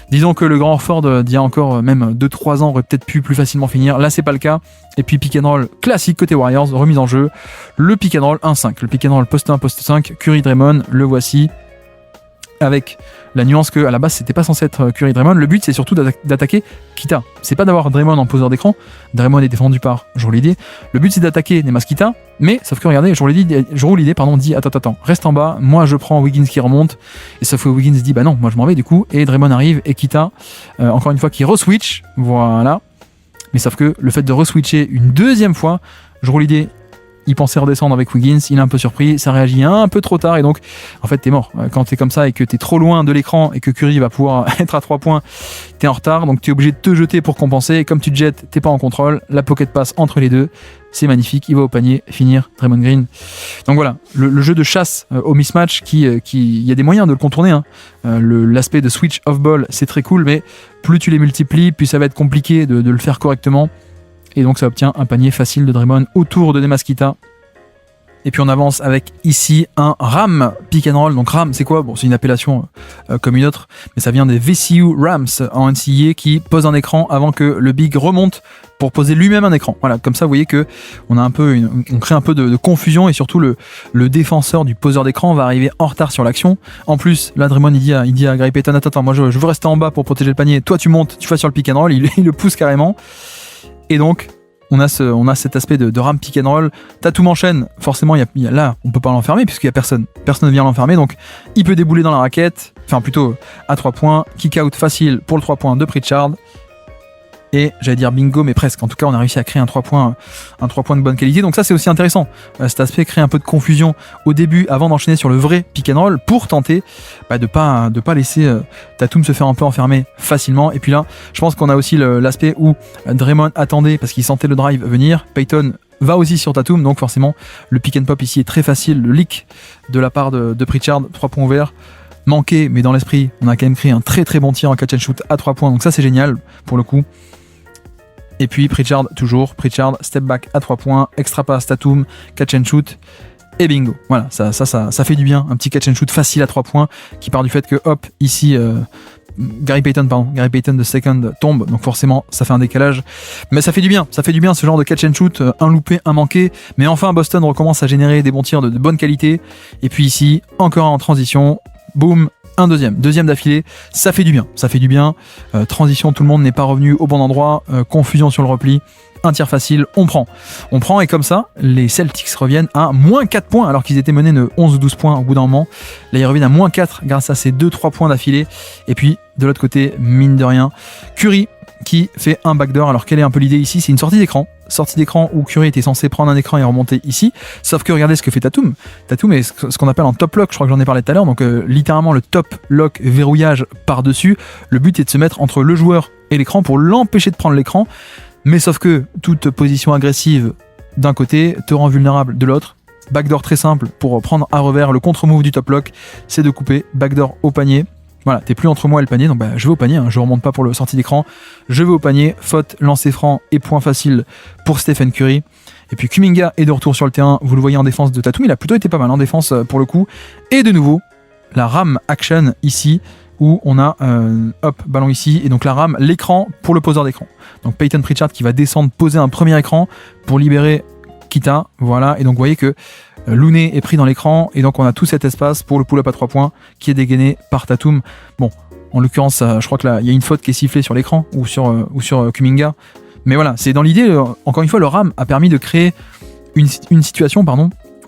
disons que le grand Horford d'il y a encore même 2-3 ans aurait peut-être pu plus facilement finir. Là, c'est pas le cas. Et puis pick and roll classique côté Warriors, remise en jeu. Le pick and roll 1-5. Le pick and roll poste 1, poste 5. Curry Draymond, le voici. Avec la nuance que à la base c'était pas censé être Curry Draymond. Le but c'est surtout d'attaquer Kita. C'est pas d'avoir Draymond en poseur d'écran. Draymond est défendu par Jrue Holiday. Le but c'est d'attaquer Nemas Kita. Mais sauf que regardez, Jrue Holiday dit attends, reste en bas. Moi je prends Wiggins qui remonte. Et sauf que Wiggins dit bah non, moi je m'en vais du coup. Et Draymond arrive et Kita encore une fois qui re-switch. Voilà. Mais sauf que le fait de re-switcher une deuxième fois, Jrue Holiday il pensait redescendre avec Wiggins, il est un peu surpris, ça réagit un peu trop tard et donc en fait t'es mort. Quand t'es comme ça et que t'es trop loin de l'écran et que Curry va pouvoir être à 3 points, t'es en retard, donc t'es obligé de te jeter pour compenser, et comme tu te jettes, t'es pas en contrôle, la pocket passe entre les deux, c'est magnifique, il va au panier, finir Draymond Green. Donc voilà, le jeu de chasse au mismatch qui y a des moyens de le contourner, hein. L'aspect de switch off ball c'est très cool, mais plus tu les multiplies, plus ça va être compliqué de le faire correctement. Et donc ça obtient un panier facile de Draymond autour de Nemas Kita. Et puis on avance avec ici un RAM pick and roll. Donc RAM c'est quoi? Bon, c'est une appellation comme une autre, mais ça vient des VCU Rams en NCAA qui posent un écran avant que le big remonte pour poser lui-même un écran. Voilà, comme ça vous voyez que on crée un peu de confusion, et surtout le défenseur du poseur d'écran va arriver en retard sur l'action. En plus, là Draymond il dit à Gary Payton attends, moi je veux rester en bas pour protéger le panier. Toi tu montes, tu vas sur le pick and roll, il le pousse carrément. Et donc, on a cet aspect de RAM pick and roll. Tatum enchaîne, forcément, là, on peut pas l'enfermer puisqu'il y a personne. Personne ne vient l'enfermer, donc il peut débouler dans la raquette, enfin plutôt à 3 points. Kick out facile pour le 3 points de Pritchard. Et j'allais dire bingo, mais presque. En tout cas, on a réussi à créer un 3 points de bonne qualité. Donc ça, c'est aussi intéressant. Cet aspect crée un peu de confusion au début, avant d'enchaîner sur le vrai pick and roll, pour tenter de pas laisser Tatum se faire un peu enfermer facilement. Et puis là, je pense qu'on a aussi l'aspect où Draymond attendait parce qu'il sentait le drive venir. Payton va aussi sur Tatum, donc forcément, le pick and pop ici est très facile. Le leak de la part de Pritchard, 3 points ouverts. Manqué, mais dans l'esprit, on a quand même créé un très très bon tir en catch and shoot à 3 points. Donc ça, c'est génial pour le coup. Et puis Pritchard, step back à 3 points, extra pass, Tatum, catch and shoot, et bingo. Voilà, ça fait du bien. Un petit catch and shoot facile à 3 points qui part du fait que, hop, ici, Gary Payton de second tombe, donc forcément, ça fait un décalage. Mais ça fait du bien ce genre de catch and shoot, un loupé, un manqué. Mais enfin, Boston recommence à générer des bons tirs de bonne qualité. Et puis ici, encore un en transition, boum. Un deuxième d'affilée, ça fait du bien. Transition, tout le monde n'est pas revenu au bon endroit, confusion sur le repli, un tir facile, on prend et comme ça, les Celtics reviennent à moins 4 points alors qu'ils étaient menés de 11 ou 12 points au bout d'un moment. Là, ils reviennent à moins 4 grâce à ces 2-3 points d'affilée. Et puis, de l'autre côté, mine de rien, Curry qui fait un backdoor. Alors, quelle est un peu l'idée ici? C'est une sortie d'écran où Curry était censé prendre un écran et remonter ici, sauf que regardez ce que fait Tatum est ce qu'on appelle un top lock, je crois que j'en ai parlé tout à l'heure, donc littéralement le top lock verrouillage par-dessus. Le but est de se mettre entre le joueur et l'écran pour l'empêcher de prendre l'écran, mais sauf que toute position agressive d'un côté te rend vulnérable de l'autre. Backdoor très simple pour prendre à revers le contre-move du top lock, c'est de couper, backdoor au panier. Voilà, t'es plus entre moi et le panier, donc je vais au panier, je remonte pas pour le sortie d'écran, je vais au panier, faute, lancer franc et point facile pour Stephen Curry. Et puis Kuminga est de retour sur le terrain, vous le voyez en défense de Tatum, il a plutôt été pas mal en défense pour le coup. Et de nouveau, la ram action ici, où on a ballon ici, et donc la ram, l'écran pour le poseur d'écran. Donc Payton Pritchard qui va descendre, poser un premier écran pour libérer Kita, voilà, et donc vous voyez que Looney est pris dans l'écran, et donc on a tout cet espace pour le pull-up à 3 points qui est dégainé par Tatum. Bon, en l'occurrence, je crois que là, il y a une faute qui est sifflée sur l'écran, ou sur Kuminga, mais voilà, c'est dans l'idée, encore une fois, le RAM a permis de créer une situation,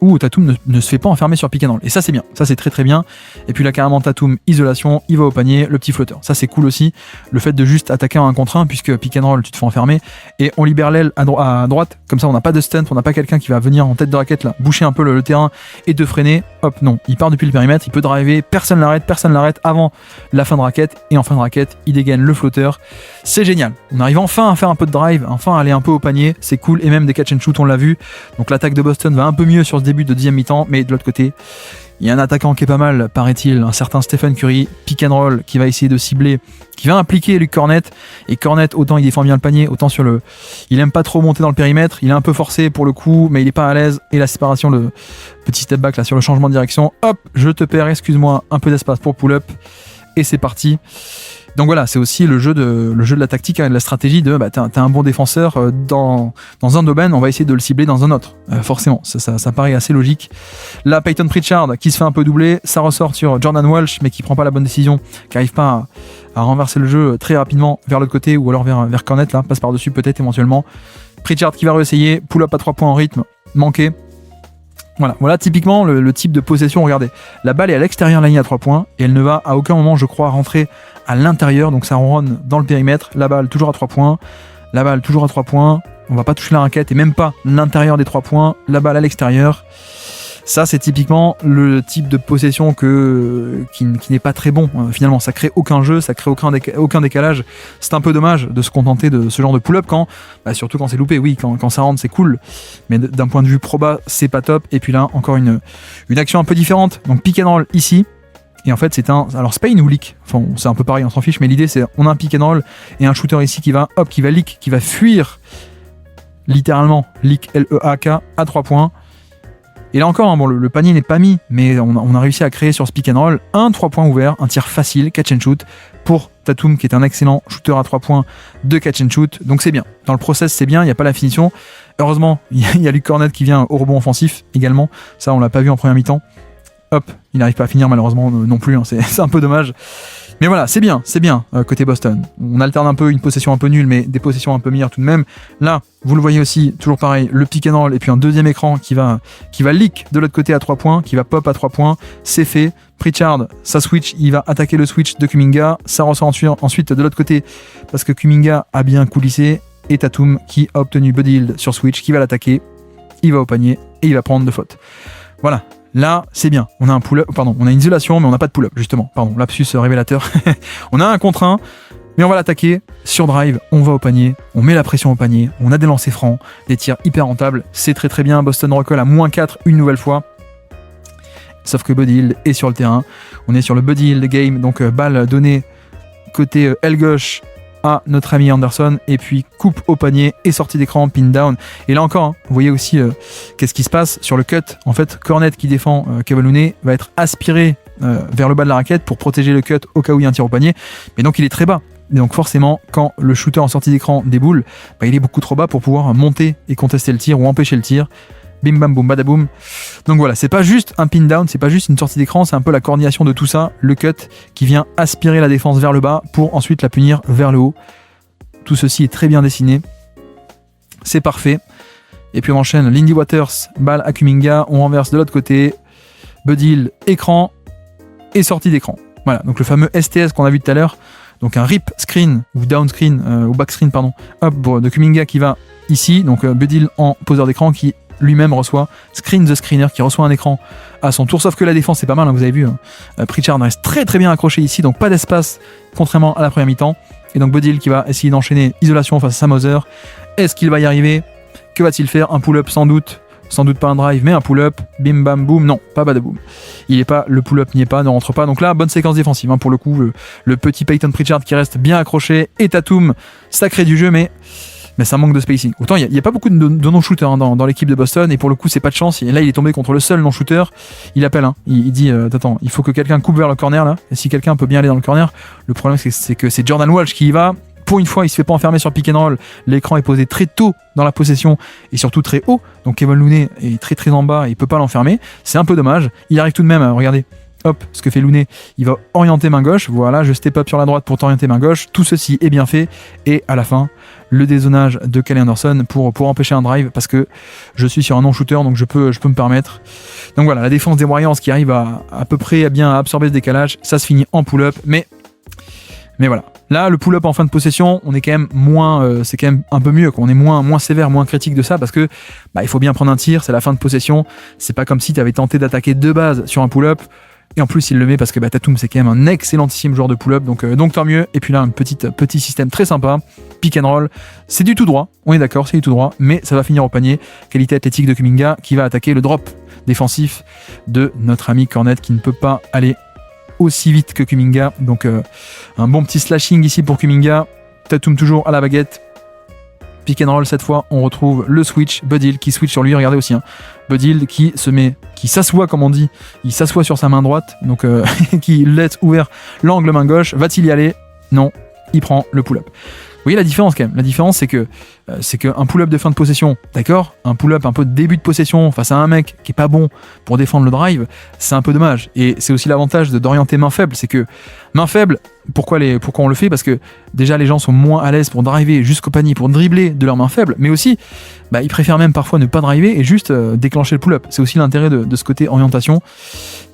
où Tatum ne se fait pas enfermer sur pick and roll. Et ça, c'est bien. Ça, c'est très très bien. Et puis là, carrément, Tatum, isolation, il va au panier, le petit flotteur. Ça, c'est cool aussi. Le fait de juste attaquer en 1 contre 1, puisque pick and roll, tu te fais enfermer. Et on libère l'aile à droite. Comme ça, on n'a pas de stunt, on n'a pas quelqu'un qui va venir en tête de raquette, là, boucher un peu le terrain et de freiner. Hop, non. Il part depuis le périmètre, il peut driver, personne l'arrête avant la fin de raquette. Et en fin de raquette, il dégaine le flotteur. C'est génial. On arrive enfin à faire un peu de drive, enfin à aller un peu au panier. C'est cool. Et même des catch and shoot, on l'a vu. Donc l'attaque de Boston va un peu mieux sur ce début de deuxième mi-temps, mais de l'autre côté, il y a un attaquant qui est pas mal, paraît-il, un certain Stephen Curry, pick and roll, qui va essayer de cibler, qui va impliquer Luke Cornett, et Cornett, autant il défend bien le panier, autant il aime pas trop monter dans le périmètre, il est un peu forcé pour le coup, mais il est pas à l'aise, et la séparation, le petit step back là sur le changement de direction, hop, je te perds, excuse-moi, un peu d'espace pour pull-up, et c'est parti. Donc voilà, c'est aussi le jeu de la tactique, de la stratégie de t'as un bon défenseur dans un domaine, on va essayer de le cibler dans un autre. Forcément, ça paraît assez logique. Là, Payton Pritchard qui se fait un peu doubler, ça ressort sur Jordan Walsh, mais qui prend pas la bonne décision, qui arrive pas à renverser le jeu très rapidement vers l'autre côté, ou alors vers Cornett, là, passe par-dessus peut-être éventuellement. Pritchard qui va réessayer, pull-up à 3 points en rythme, manqué. Voilà typiquement le type de possession. Regardez, la balle est à l'extérieur de la ligne à 3 points et elle ne va à aucun moment, je crois, rentrer à l'intérieur, donc ça ronronne dans le périmètre. La balle toujours à 3 points, on va pas toucher la raquette et même pas l'intérieur des 3 points, la balle à l'extérieur. Ça, c'est typiquement le type de possession qui n'est pas très bon. Finalement, ça crée aucun jeu, ça crée aucun décalage. C'est un peu dommage de se contenter de ce genre de pull-up surtout quand c'est loupé. Oui, quand ça rentre, c'est cool. Mais d'un point de vue proba, c'est pas top. Et puis là, encore une action un peu différente. Donc pick and roll ici. Et en fait, alors c'est pas une ou leak. Enfin, c'est un peu pareil, on s'en fiche. Mais l'idée, c'est on a un pick and roll et un shooter ici qui va leak, qui va fuir littéralement leak L-E-A-K à 3 points. Et là encore, le panier n'est pas mis, mais on a réussi à créer sur ce pick and roll un 3 points ouvert, un tir facile, catch and shoot, pour Tatum, qui est un excellent shooter à 3 points de catch and shoot. Donc c'est bien. Dans le process, c'est bien, il n'y a pas la finition. Heureusement, il y a Luke Cornett qui vient au rebond offensif également. Ça, on l'a pas vu en première mi-temps. Hop, il n'arrive pas à finir malheureusement non plus, c'est un peu dommage. Mais voilà, c'est bien, côté Boston. On alterne un peu une possession un peu nulle, mais des possessions un peu meilleures tout de même. Là, vous le voyez aussi, toujours pareil, le pick and roll et puis un deuxième écran qui va leak de l'autre côté à 3 points, qui va pop à 3 points. C'est fait. Pritchard, ça switch, il va attaquer le switch de Kuminga. Ça ressort ensuite de l'autre côté parce que Kuminga a bien coulissé. Et Tatum qui a obtenu Buddy Hield sur switch, qui va l'attaquer. Il va au panier et il va prendre 2 fautes. Voilà. Là, c'est bien. On a un pull-up, pardon, on a une isolation, mais on n'a pas de pull-up, justement. Pardon, lapsus révélateur. On a un contre 1, mais on va l'attaquer. Sur drive, on va au panier, on met la pression au panier, on a des lancers francs, des tirs hyper rentables. C'est très très bien. Boston recolle à -4 une nouvelle fois. Sauf que Buddy Hield est sur le terrain. On est sur le Buddy Hield game, donc balle donnée côté aile gauche à notre ami Anderson, et puis coupe au panier et sortie d'écran, pin down. Et là encore, vous voyez aussi qu'est-ce qui se passe sur le cut. En fait, Kornet qui défend Kevon Looney va être aspiré vers le bas de la raquette pour protéger le cut au cas où il y a un tir au panier. Mais donc il est très bas. Et donc forcément, quand le shooter en sortie d'écran déboule, il est beaucoup trop bas pour pouvoir monter et contester le tir ou empêcher le tir. Bim bam boum badaboum. Donc voilà, c'est pas juste un pin down, c'est pas juste une sortie d'écran, c'est un peu la coordination de tout ça, le cut qui vient aspirer la défense vers le bas pour ensuite la punir vers le haut. Tout ceci est très bien dessiné. C'est parfait. Et puis on enchaîne Lindy Waters, balle à Kuminga, on renverse de l'autre côté. Buddy Hield, écran et sortie d'écran. Voilà, donc le fameux STS qu'on a vu tout à l'heure. Donc un rip screen ou down screen ou back screen pardon, hop de Kuminga qui va ici, donc Buddy Hield en poseur d'écran qui lui-même reçoit Screen the Screener qui reçoit un écran à son tour, sauf que la défense c'est pas mal, hein, vous avez vu, Pritchard reste très très bien accroché ici, donc pas d'espace contrairement à la première mi-temps, et donc Buddy Hield qui va essayer d'enchaîner isolation face à Sam Hauser. Est-ce qu'il va y arriver? Que va-t-il faire? Un pull-up sans doute pas un drive mais un pull-up, bim bam boum, non, pas badaboum, il est pas, le pull-up n'y est pas, ne rentre pas, donc là bonne séquence défensive, hein, pour le coup, le petit Peyton Pritchard qui reste bien accroché, et Tatum, ça crée du jeu mais ça manque de spacing. Autant il n'y a pas beaucoup de non-shooters hein, dans l'équipe de Boston, et pour le coup c'est pas de chance, et là il est tombé contre le seul non-shooter, il appelle, hein, il dit attends, il faut que quelqu'un coupe vers le corner là, et si quelqu'un peut bien aller dans le corner, le problème c'est que c'est Jordan Walsh qui y va, pour une fois il se fait pas enfermer sur pick and roll, l'écran est posé très tôt dans la possession, et surtout très haut, donc Kevon Looney est très très en bas, et il peut pas l'enfermer, c'est un peu dommage, il arrive tout de même, regardez, hop, ce que fait Looney, il va orienter main gauche, voilà, je step up sur la droite pour t'orienter main gauche, tout ceci est bien fait, et à la fin, le dézonage de Kyle Anderson pour empêcher un drive, parce que je suis sur un non-shooter, donc je peux me permettre. Donc voilà, la défense des Warriors qui arrive à peu près à bien absorber ce décalage, ça se finit en pull-up, mais voilà. Là, le pull-up en fin de possession, on est quand même moins, c'est quand même un peu mieux, quoi. On est moins sévère, moins critique de ça, parce que il faut bien prendre un tir, c'est la fin de possession, c'est pas comme si tu avais tenté d'attaquer de base sur un pull-up. Et en plus il le met parce que Tatum c'est quand même un excellentissime joueur de pull-up, donc tant mieux. Et puis là un petit système très sympa, pick and roll, c'est du tout droit, on est d'accord, c'est du tout droit, mais ça va finir au panier. Qualité athlétique de Kuminga qui va attaquer le drop défensif de notre ami Kornet qui ne peut pas aller aussi vite que Kuminga, donc un bon petit slashing ici pour Kuminga. Tatum toujours à la baguette, pick and roll cette fois, on retrouve le switch, Buddy Hield qui switch sur lui, regardez aussi, hein. Buddy Hield qui s'assoit comme on dit, il s'assoit sur sa main droite, donc qui laisse ouvert l'angle main gauche, va-t-il y aller? Non, il prend le pull-up. Vous voyez la différence quand même, la différence c'est que un pull-up de fin de possession, d'accord, un pull-up un peu de début de possession face à un mec qui est pas bon pour défendre le drive, c'est un peu dommage, et c'est aussi l'avantage d'orienter main faible, c'est que main faible, pourquoi on le fait? Parce que déjà les gens sont moins à l'aise pour driver jusqu'au panier, pour dribbler de leur main faible, mais aussi ils préfèrent même parfois ne pas driver et juste déclencher le pull-up. C'est aussi l'intérêt de ce côté orientation.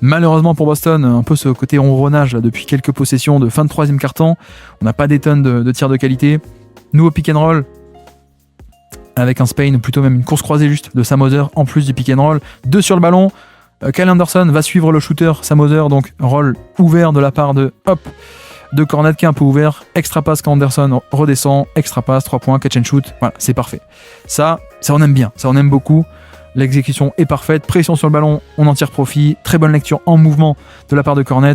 Malheureusement pour Boston, un peu ce côté ronronnage là, depuis quelques possessions de fin de troisième quart-temps, on n'a pas des tonnes de tirs de qualité. Nouveau pick and roll avec un Spain, ou plutôt même une course croisée juste de Sam Hauser en plus du pick and roll, 2 sur le ballon. Kyle Anderson va suivre le shooter Sam Hauser, donc roll ouvert de la part de Kornet qui est un peu ouvert, extra passe quand Anderson redescend, extra passe, 3 points, catch and shoot, voilà, c'est parfait. Ça on aime bien, ça on aime beaucoup, l'exécution est parfaite, pression sur le ballon, on en tire profit, très bonne lecture en mouvement de la part de Kornet,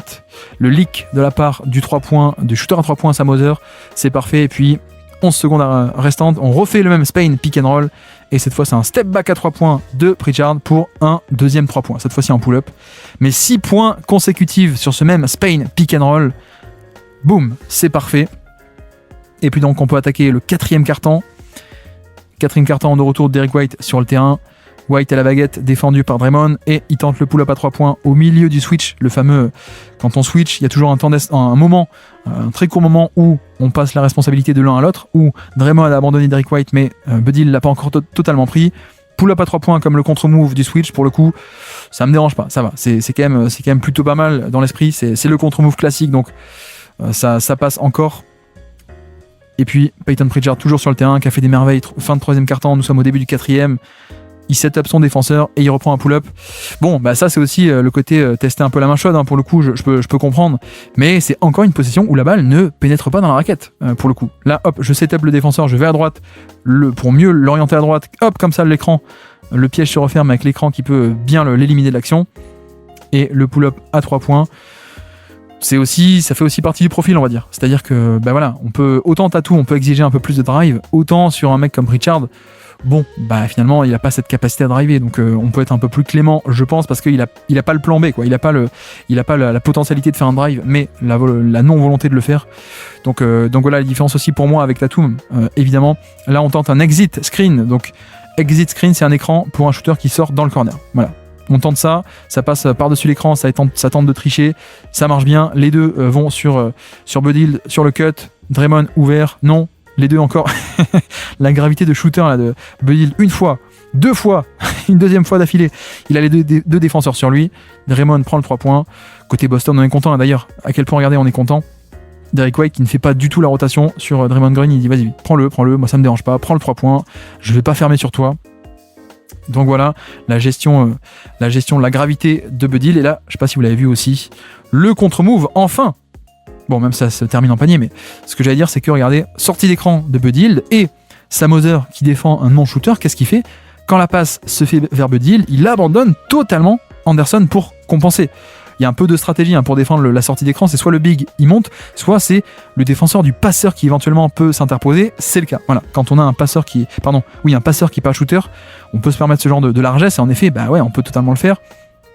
le leak de la part du 3 points, du shooter à 3 points Sam Hauser, c'est parfait, et puis 11 secondes restantes, on refait le même Spain pick and roll, et cette fois c'est un step back à 3 points de Pritchard pour un deuxième 3 points, cette fois-ci en pull-up, mais 6 points consécutifs sur ce même Spain pick and roll, boum, c'est parfait. Et puis donc on peut attaquer le quatrième quart-temps de retour de Derrick White sur le terrain, White à la baguette, défendu par Draymond, et il tente le pull-up à 3 points au milieu du switch, le fameux, quand on switch, il y a toujours un moment, un très court moment où on passe la responsabilité de l'un à l'autre, où Draymond a abandonné Derrick White, mais Buddy l'a pas encore totalement pris. Pull-up à 3 points comme le contre-move du switch, pour le coup, ça me dérange pas, ça va, c'est quand même plutôt pas mal dans l'esprit, c'est le contre-move classique, donc ça passe encore. Et puis Payton Pritchard toujours sur le terrain, qui a fait des merveilles, fin de 3e quart-temps, nous sommes au début du 4e, il set up son défenseur et il reprend un pull-up. Bon, bah ça c'est aussi le côté tester un peu la main chaude, hein, pour le coup, je peux comprendre, mais c'est encore une possession où la balle ne pénètre pas dans la raquette, pour le coup. Là, hop, je set up le défenseur, je vais à droite, pour mieux l'orienter à droite, hop, comme ça l'écran, le piège se referme avec l'écran qui peut bien l'éliminer de l'action, et le pull-up à 3 points. Ça fait aussi partie du profil, on va dire. C'est-à-dire que, bah voilà, autant Tatum, on peut exiger un peu plus de drive, autant sur un mec comme Pritchard, bon, bah finalement, il a pas cette capacité à driver, donc on peut être un peu plus clément, je pense, parce qu'il a pas le plan B, quoi. Il a pas la potentialité de faire un drive, mais la non-volonté de le faire. Donc voilà la différence aussi pour moi avec Tatum. Évidemment, là, on tente un exit screen. Donc, exit screen, c'est un écran pour un shooter qui sort dans le corner. Voilà. On tente ça passe par-dessus l'écran, ça tente de tricher, ça marche bien. Les deux vont sur Buddy Hield, sur le cut. Draymond ouvert, non. Les deux encore. La gravité de shooter là, de Buddy Hield, une fois, 2 fois, une deuxième fois d'affilée. Il a les deux défenseurs sur lui. Draymond prend le 3 points. Côté Boston, on est content. D'ailleurs, à quel point, regardez, on est content. Derrick White qui ne fait pas du tout la rotation sur Draymond Green, il dit vas-y, prends-le, moi ça me dérange pas, prends le 3 points, je vais pas fermer sur toi. Donc voilà, la gestion de la gravité de Buddy Hield. Et là, je sais pas si vous l'avez vu aussi, le contre-move, enfin. Bon, même ça se termine en panier, mais ce que j'allais dire, c'est que regardez, sortie d'écran de Buddy Hield et Sam Hauser qui défend un non-shooter, qu'est-ce qu'il fait? Quand la passe se fait vers Buddy Hield, il abandonne totalement Anderson pour compenser. Il y a un peu de stratégie pour défendre la sortie d'écran, c'est soit le big il monte, soit c'est le défenseur du passeur qui éventuellement peut s'interposer, c'est le cas. Voilà, quand on a un passeur qui est pas shooter, on peut se permettre ce genre de largesse, et en effet, bah ouais, on peut totalement le faire,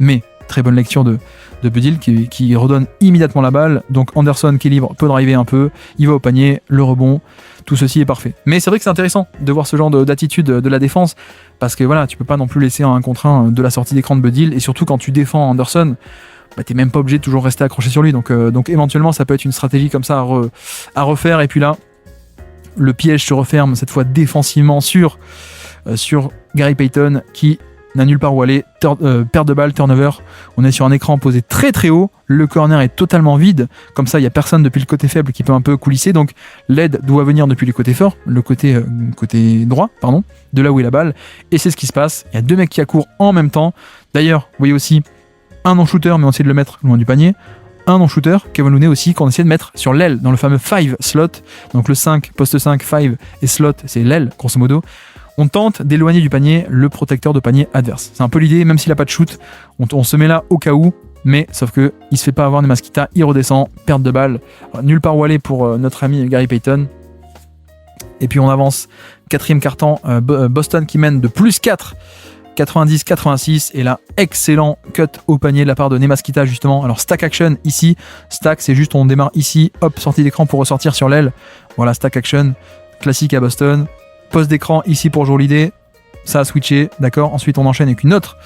mais très bonne lecture de Buddy Hield qui redonne immédiatement la balle, donc Anderson qui est libre, peut driver un peu, il va au panier, le rebond, tout ceci est parfait. Mais c'est vrai que c'est intéressant de voir ce genre d'attitude de la défense, parce que voilà, tu peux pas non plus laisser un 1 contre 1 de la sortie d'écran de Buddy Hield, et surtout quand tu défends Anderson, bah t'es même pas obligé de toujours rester accroché sur lui, donc éventuellement ça peut être une stratégie comme ça à refaire. Et puis là, le piège se referme cette fois défensivement sur Gary Payton qui n'a nulle part où aller, perte de balle, turnover. On est sur un écran posé très très haut, le corner est totalement vide, comme ça il n'y a personne depuis le côté faible qui peut un peu coulisser, donc l'aide doit venir depuis le côté fort, le côté droit, de là où est la balle, et c'est ce qui se passe. Il y a 2 mecs qui accourent en même temps. D'ailleurs, vous voyez aussi un non-shooter, mais on essaie de le mettre loin du panier. Un non-shooter, Kevin Looney aussi, qu'on essaie de mettre sur l'aile, dans le fameux 5 slot. Donc le 5, poste 5, 5 et slot, c'est l'aile, grosso modo. On tente d'éloigner du panier le protecteur de panier adverse. C'est un peu l'idée, même s'il n'a pas de shoot, on se met là au cas où, mais sauf que il se fait pas avoir Nemaskita, il redescend, perte de balle. Alors, nulle part où aller pour notre ami Gary Payton. Et puis on avance, 4e quart-temps, Boston qui mène de +4, 90-86, et là, excellent cut au panier de la part de Nemaskita justement. Alors stack action ici, stack c'est juste on démarre ici, hop, sortie d'écran pour ressortir sur l'aile. Voilà, stack action, classique à Boston. Poste d'écran ici pour Jrue Holiday, ça a switché, d'accord. Ensuite on enchaîne avec une autre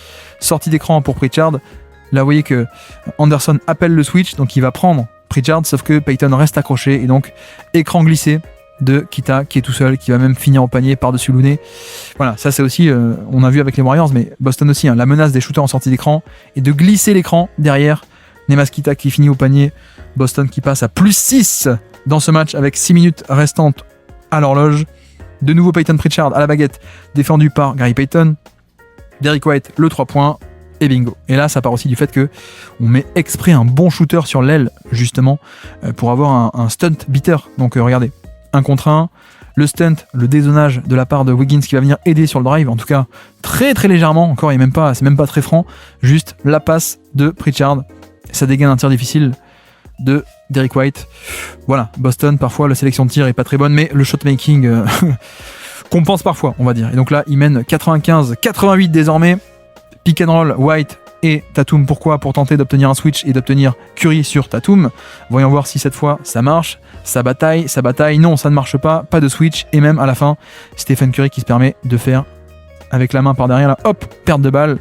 sortie d'écran pour Pritchard. Là vous voyez que Anderson appelle le switch, donc il va prendre Pritchard, sauf que Payton reste accroché, et donc écran glissé de Kita qui est tout seul, qui va même finir au panier par-dessus Looney. Voilà, ça c'est aussi, on a vu avec les Warriors, mais Boston aussi, la menace des shooters en sortie d'écran, et de glisser l'écran derrière. Nemaskita qui finit au panier, Boston qui passe à +6 dans ce match avec 6 minutes restantes à l'horloge. De nouveau Payton Pritchard à la baguette, défendu par Gary Payton. Derrick White, le 3 points, et bingo. Et là, ça part aussi du fait que on met exprès un bon shooter sur l'aile, justement, pour avoir un stunt beater. Donc regardez, 1 contre 1, le stunt, le dézonage de la part de Wiggins qui va venir aider sur le drive, en tout cas très très légèrement, encore c'est même pas très franc, juste la passe de Pritchard, ça dégaine un tir difficile de Derrick White. Voilà, Boston, parfois la sélection de tir est pas très bonne, mais le shotmaking compense parfois, on va dire. Et donc là, il mène 95-88 désormais. Pick and roll, White et Tatum. Pourquoi? Pour tenter d'obtenir un switch et d'obtenir Curry sur Tatum. Voyons voir si cette fois ça marche. Ça bataille. Non, ça ne marche pas. Pas de switch. Et même à la fin, Stephen Curry qui se permet de faire avec la main par derrière là, hop, perte de balle.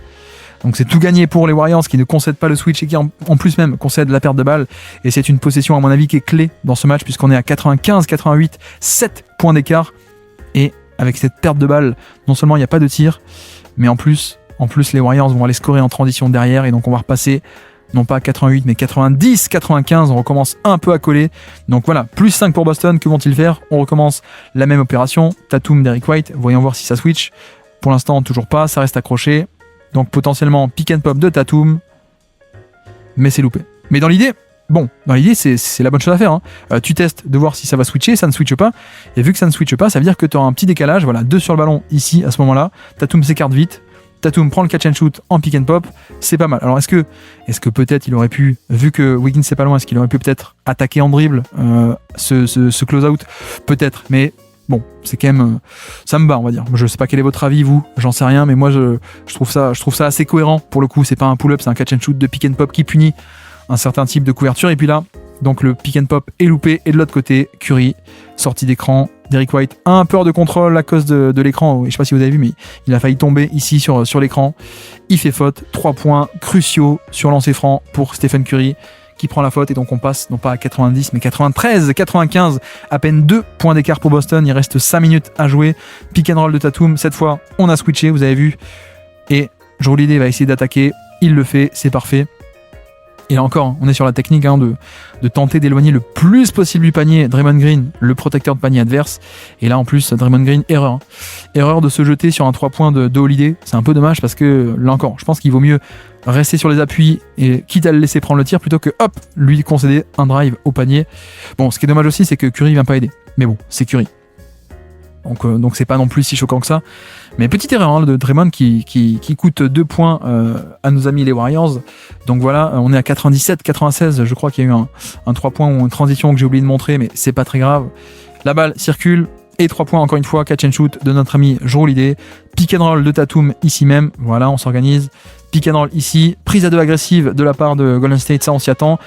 Donc c'est tout gagné pour les Warriors qui ne concèdent pas le switch et qui en plus même concèdent la perte de balle. Et c'est une possession à mon avis qui est clé dans ce match puisqu'on est à 95-88, 7 points d'écart. Et avec cette perte de balle, non seulement il n'y a pas de tir, mais en plus les Warriors vont aller scorer en transition derrière. Et donc on va repasser non pas à 88 mais 90-95. On recommence un peu à coller. Donc voilà, plus 5 pour Boston. Que vont-ils faire? On recommence la même opération. Tatum, Derrick White. Voyons voir si ça switch. Pour l'instant toujours pas, ça reste accroché. Donc potentiellement pick and pop de Tatum, mais c'est loupé. Mais dans l'idée, c'est la bonne chose à faire. Tu testes de voir si ça va switcher, ça ne switche pas. Et vu que ça ne switche pas, ça veut dire que tu auras un petit décalage. Voilà, 2 sur le ballon ici à ce moment-là. Tatum s'écarte vite. Tatum prend le catch and shoot en pick and pop. C'est pas mal. Alors est-ce que peut-être il aurait pu, vu que Wiggins c'est pas loin, est-ce qu'il aurait pu peut-être attaquer en dribble ce close-out? Peut-être, mais... Bon, c'est quand même... ça me bat, on va dire. Je sais pas quel est votre avis, vous, j'en sais rien, mais moi, je trouve ça assez cohérent. Pour le coup, c'est pas un pull-up, c'est un catch and shoot de pick and pop qui punit un certain type de couverture. Et puis là, donc le pick and pop est loupé. Et de l'autre côté, Curry, sortie d'écran. Derrick White a un peu de contrôle à cause de l'écran. Je sais pas si vous avez vu, mais il a failli tomber ici sur l'écran. Il fait faute. 3 points cruciaux sur lancer franc pour Stephen Curry, qui prend la faute, et donc on passe non pas à 90 mais 93, 95, à peine 2 points d'écart pour Boston. Il reste 5 minutes à jouer. Pick and roll de Tatum, cette fois on a switché, vous avez vu, et Jrue Holiday va essayer d'attaquer, il le fait, c'est parfait. Et là encore, on est sur la technique de tenter d'éloigner le plus possible du panier Draymond Green, le protecteur de panier adverse. Et là en plus, Draymond Green, erreur de se jeter sur un 3 points de Holiday. C'est un peu dommage parce que là encore, je pense qu'il vaut mieux rester sur les appuis et quitte à le laisser prendre le tir plutôt que lui concéder un drive au panier. Bon, ce qui est dommage aussi, c'est que Curry vient pas aider. Mais bon, c'est Curry. Donc c'est pas non plus si choquant que ça. Mais petite erreur de Draymond qui coûte 2 points à nos amis les Warriors. Donc voilà, on est à 97-96. Je crois qu'il y a eu un 3 points ou une transition que j'ai oublié de montrer, mais c'est pas très grave. La balle circule et 3 points encore une fois, catch and shoot de notre ami Jrue Holiday. Pick and roll de Tatum ici même. Voilà, on s'organise. Pick and roll ici. Prise à 2 agressive de la part de Golden State, ça on s'y attend.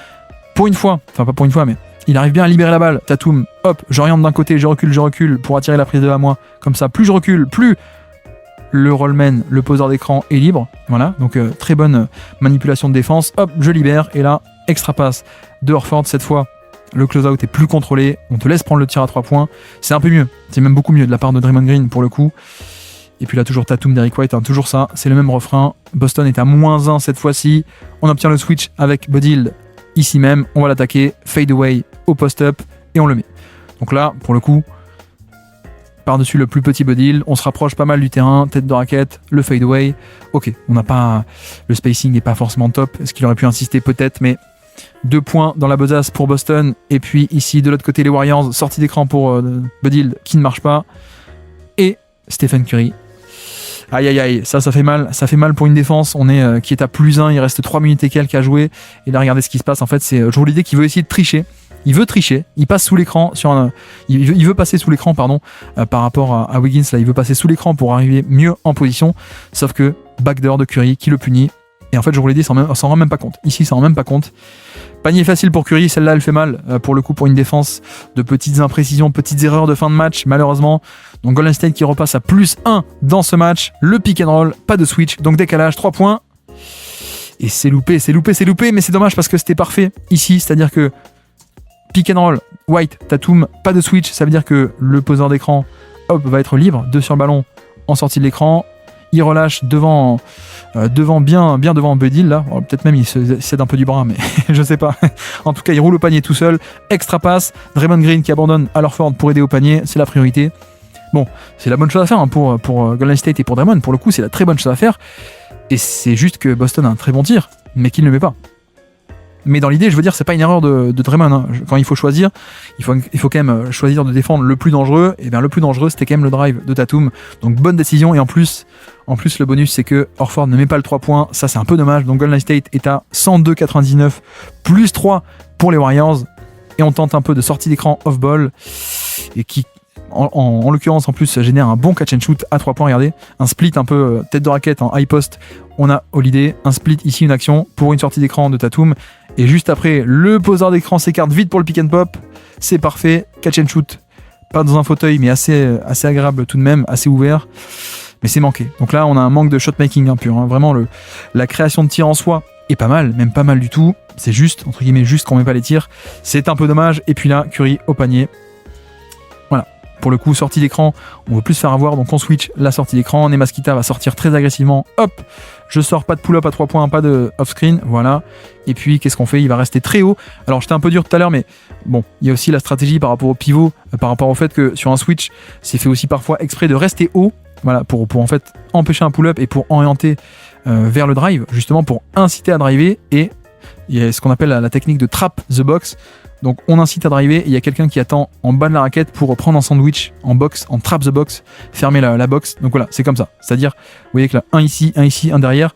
Pour une fois, enfin pas pour une fois, mais il arrive bien à libérer la balle. Tatum, j'oriente d'un côté, je recule pour attirer la prise de à moi. Comme ça, plus je recule, plus le rollman, le poseur d'écran est libre. Voilà, donc très bonne manipulation de défense. Je libère, et là, extra passe de Horford. Cette fois, le close-out est plus contrôlé. On te laisse prendre le tir à 3 points. C'est un peu mieux, c'est même beaucoup mieux de la part de Draymond Green pour le coup. Et puis là, toujours Tatum, Derrick White, toujours ça, c'est le même refrain. Boston est à -1 cette fois-ci. On obtient le switch avec Buddy Hield ici même. On va l'attaquer, fade away au post-up, et on le met. Donc là, pour le coup, par-dessus le plus petit Buddy Hield, on se rapproche pas mal du terrain, tête de raquette, le fade away. Ok, on n'a pas... Le spacing n'est pas forcément top. Est-ce qu'il aurait pu insister? Peut-être, mais 2 points dans la besace pour Boston. Et puis ici, de l'autre côté, les Warriors, sortie d'écran pour Buddy Hield qui ne marche pas. Et Stephen Curry. Aïe, ça fait mal pour une défense. On est qui est à +1, il reste 3 minutes et quelques à jouer. Et là, regardez ce qui se passe. En fait, c'est Jrue Holiday qui veut essayer de tricher. Il veut tricher, il passe sous l'écran il veut passer sous l'écran par rapport à Wiggins. Là, il veut passer sous l'écran pour arriver mieux en position. Sauf que backdoor de Curry qui le punit. Et en fait, Jrue Holiday s'en rend même pas compte. Ici, il s'en rend même pas compte. Panier facile pour Curry, celle-là elle fait mal pour le coup pour une défense de petites imprécisions, petites erreurs de fin de match malheureusement. Donc Golden State qui repasse à +1 dans ce match, le pick and roll, pas de switch, donc décalage, 3 points. Et c'est loupé, mais c'est dommage parce que c'était parfait ici, c'est-à-dire que pick and roll, White, Tatum, pas de switch, ça veut dire que le poseur d'écran va être libre, 2 sur le ballon en sortie de l'écran. Il relâche bien devant Buddy Hield là. Peut-être même il se cède un peu du bras, mais je sais pas. En tout cas, il roule au panier tout seul. Extra passe. Draymond Green qui abandonne à Horford pour aider au panier. C'est la priorité. Bon, c'est la bonne chose à faire pour Golden State et pour Draymond. Pour le coup, c'est la très bonne chose à faire. Et c'est juste que Boston a un très bon tir, mais qu'il ne le met pas. Mais dans l'idée, je veux dire, c'est pas une erreur de Draymond. Quand il faut choisir, il faut quand même choisir de défendre le plus dangereux. Et bien le plus dangereux, c'était quand même le drive de Tatum. Donc bonne décision. Et en plus, le bonus, c'est que Horford ne met pas le 3 points. Ça, c'est un peu dommage. Donc Golden State est à 102,99 +3 pour les Warriors. Et on tente un peu de sortie d'écran off-ball. Et qui, en l'occurrence, en plus, génère un bon catch and shoot à 3 points. Regardez, un split un peu tête de raquette en high post. On a Holiday, un split ici, une action pour une sortie d'écran de Tatum. Et juste après, le poseur d'écran s'écarte vite pour le pick and pop. C'est parfait, catch and shoot. Pas dans un fauteuil, mais assez agréable tout de même, assez ouvert. mais c'est manqué. Donc là, on a un manque de shotmaking pur. Vraiment, la création de tir en soi est pas mal, même pas mal du tout. C'est juste, entre guillemets, juste qu'on met pas les tirs. C'est un peu dommage. Et puis là, Curry au panier. Voilà. Pour le coup, sortie d'écran, on veut plus se faire avoir, donc on switch la sortie d'écran. Nemaskita va sortir très agressivement. Hop, je sors pas de pull-up à 3 points, pas de off-screen. Voilà. Et puis, qu'est-ce qu'on fait? Il va rester très haut. Alors, j'étais un peu dur tout à l'heure, mais bon, il y a aussi la stratégie par rapport au pivot, par rapport au fait que sur un switch, c'est fait aussi parfois exprès de rester haut. Voilà, pour en fait empêcher un pull-up et pour orienter vers le drive, justement pour inciter à driver. Et il y a ce qu'on appelle la technique de trap the box. Donc on incite à driver et il y a quelqu'un qui attend en bas de la raquette pour prendre un sandwich en box, en trap the box, fermer la box. Donc voilà, c'est comme ça. C'est-à-dire, vous voyez que là, un ici, un derrière.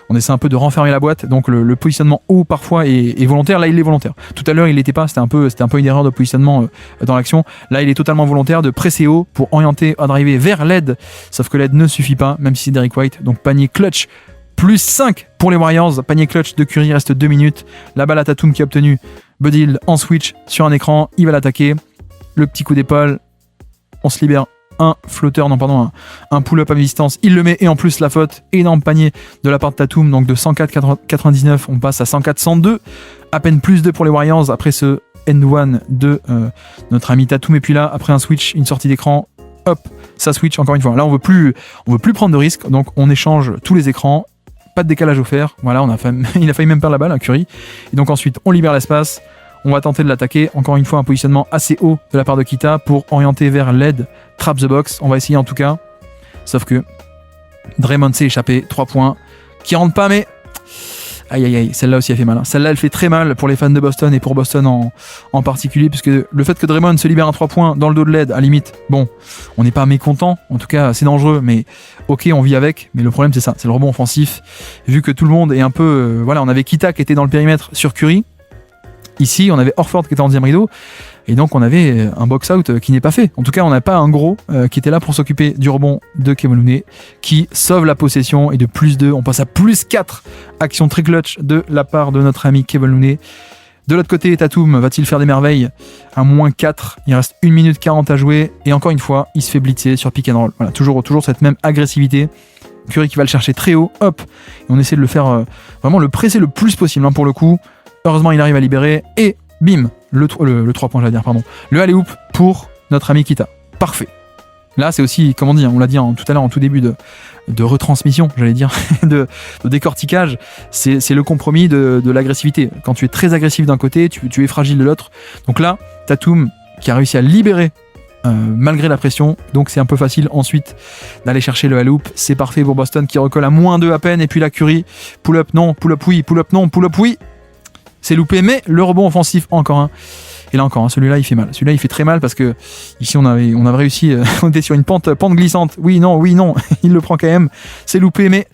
On essaie un peu de renfermer la boîte. Donc le positionnement haut parfois est volontaire. Là, il est volontaire. Tout à l'heure, il l'était pas. C'était un peu une erreur de positionnement dans l'action. Là, il est totalement volontaire de presser haut pour orienter à driver vers l'aide. Sauf que l'aide ne suffit pas, même si c'est Derrick White. Donc panier clutch. Plus 5 pour les Warriors, panier clutch de Curry, reste 2 minutes. La balle à Tatum qui a obtenu Buddy Hield en switch sur un écran, il va l'attaquer. Le petit coup d'épaule, on se libère un pull-up à mi-distance, il le met et en plus la faute, énorme panier de la part de Tatum, donc de 104-99, on passe à 104-102, à peine plus 2 pour les Warriors après ce end-one de notre ami Tatum. Et puis là, après un switch, une sortie d'écran, hop, ça switch encore une fois. Là, on veut plus prendre de risques, donc on échange tous les écrans. Pas de décalage offert, voilà, il a failli même perdre la balle, Curry. Et donc ensuite, on libère l'espace, on va tenter de l'attaquer. Encore une fois, un positionnement assez haut de la part de Kita pour orienter vers l'aide, trap the box. On va essayer en tout cas. Sauf que Draymond s'est échappé, 3 points, qui rentrent pas, mais aïe, celle-là aussi elle fait mal. Celle-là, elle fait très mal pour les fans de Boston et pour Boston en particulier, puisque le fait que Draymond se libère à 3 points dans le dos de l'aide, à limite, bon, on n'est pas mécontent, en tout cas c'est dangereux, mais ok, on vit avec, mais le problème c'est ça, c'est le rebond offensif, vu que tout le monde est un peu, on avait Kita qui était dans le périmètre sur Curry, ici on avait Horford qui était en deuxième rideau, et donc on avait un box-out qui n'est pas fait. En tout cas, on n'a pas un gros qui était là pour s'occuper du rebond de Kevin Looney, qui sauve la possession, et de plus 2, on passe à plus 4. Action très clutch de la part de notre ami Kevin Looney. De l'autre côté, Tatum va-t-il faire des merveilles? À moins 4, il reste 1 minute 40 à jouer, et encore une fois, il se fait blitzer sur pick and roll. Voilà, toujours cette même agressivité. Curry qui va le chercher très haut, hop, et on essaie de le faire, vraiment le presser le plus possible, pour le coup. Heureusement, il arrive à libérer, et bim, le 3 points, le alley-oop pour notre ami Kita. Parfait. Là, c'est aussi, comme on dit, on l'a dit tout à l'heure en tout début de retransmission, de décortiquage, c'est le compromis de l'agressivité. Quand tu es très agressif d'un côté, tu es fragile de l'autre. Donc là, Tatum qui a réussi à libérer malgré la pression, donc c'est un peu facile ensuite d'aller chercher le alley-oop. C'est parfait pour Boston qui recolle à moins 2 à peine, et puis la Curry, pull-up non, pull-up oui, pull-up non, pull-up oui. C'est loupé, mais le rebond offensif, encore un. Et là encore, celui-là il fait mal. Celui-là il fait très mal parce que ici on avait réussi, on était sur une pente glissante. Oui, non, il le prend quand même. C'est loupé, mais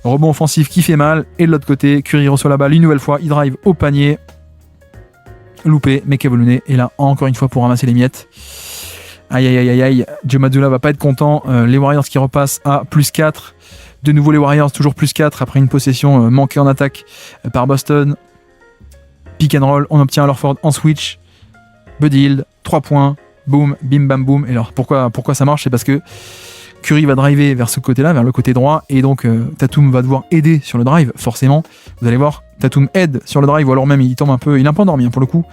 rebond offensif qui fait mal. Et de l'autre côté, Curry reçoit la balle une nouvelle fois, il drive au panier. Loupé, mais Kevin Looney est là encore une fois pour ramasser les miettes. Aïe. Joe Mazzulla va pas être content. Les Warriors qui repassent à plus 4. De nouveau les Warriors, toujours plus 4 après une possession manquée en attaque par Boston. Pick and roll, on obtient Horford en switch. Buddy Hield, 3 points, boum, bim bam boum. Et alors pourquoi ça marche? C'est parce que Curry va driver vers ce côté-là, vers le côté droit, et donc Tatum va devoir aider sur le drive, forcément. Vous allez voir, Tatum aide sur le drive, ou alors même il est un peu endormi pour le coup.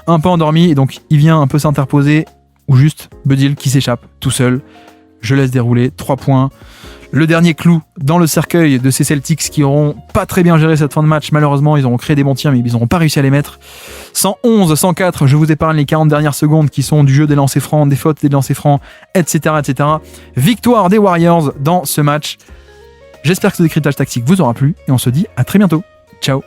Un peu endormi, et donc il vient un peu s'interposer, ou juste Buddy Hield qui s'échappe tout seul. Je laisse dérouler, 3 points. Le dernier clou dans le cercueil de ces Celtics qui n'auront pas très bien géré cette fin de match. Malheureusement, ils auront créé des bons tirs, mais ils n'auront pas réussi à les mettre. 111, 104, je vous épargne les 40 dernières secondes qui sont du jeu des lancers francs, des fautes des lancers francs, etc. Victoire des Warriors dans ce match. J'espère que ce décryptage tactique vous aura plu, et on se dit à très bientôt. Ciao.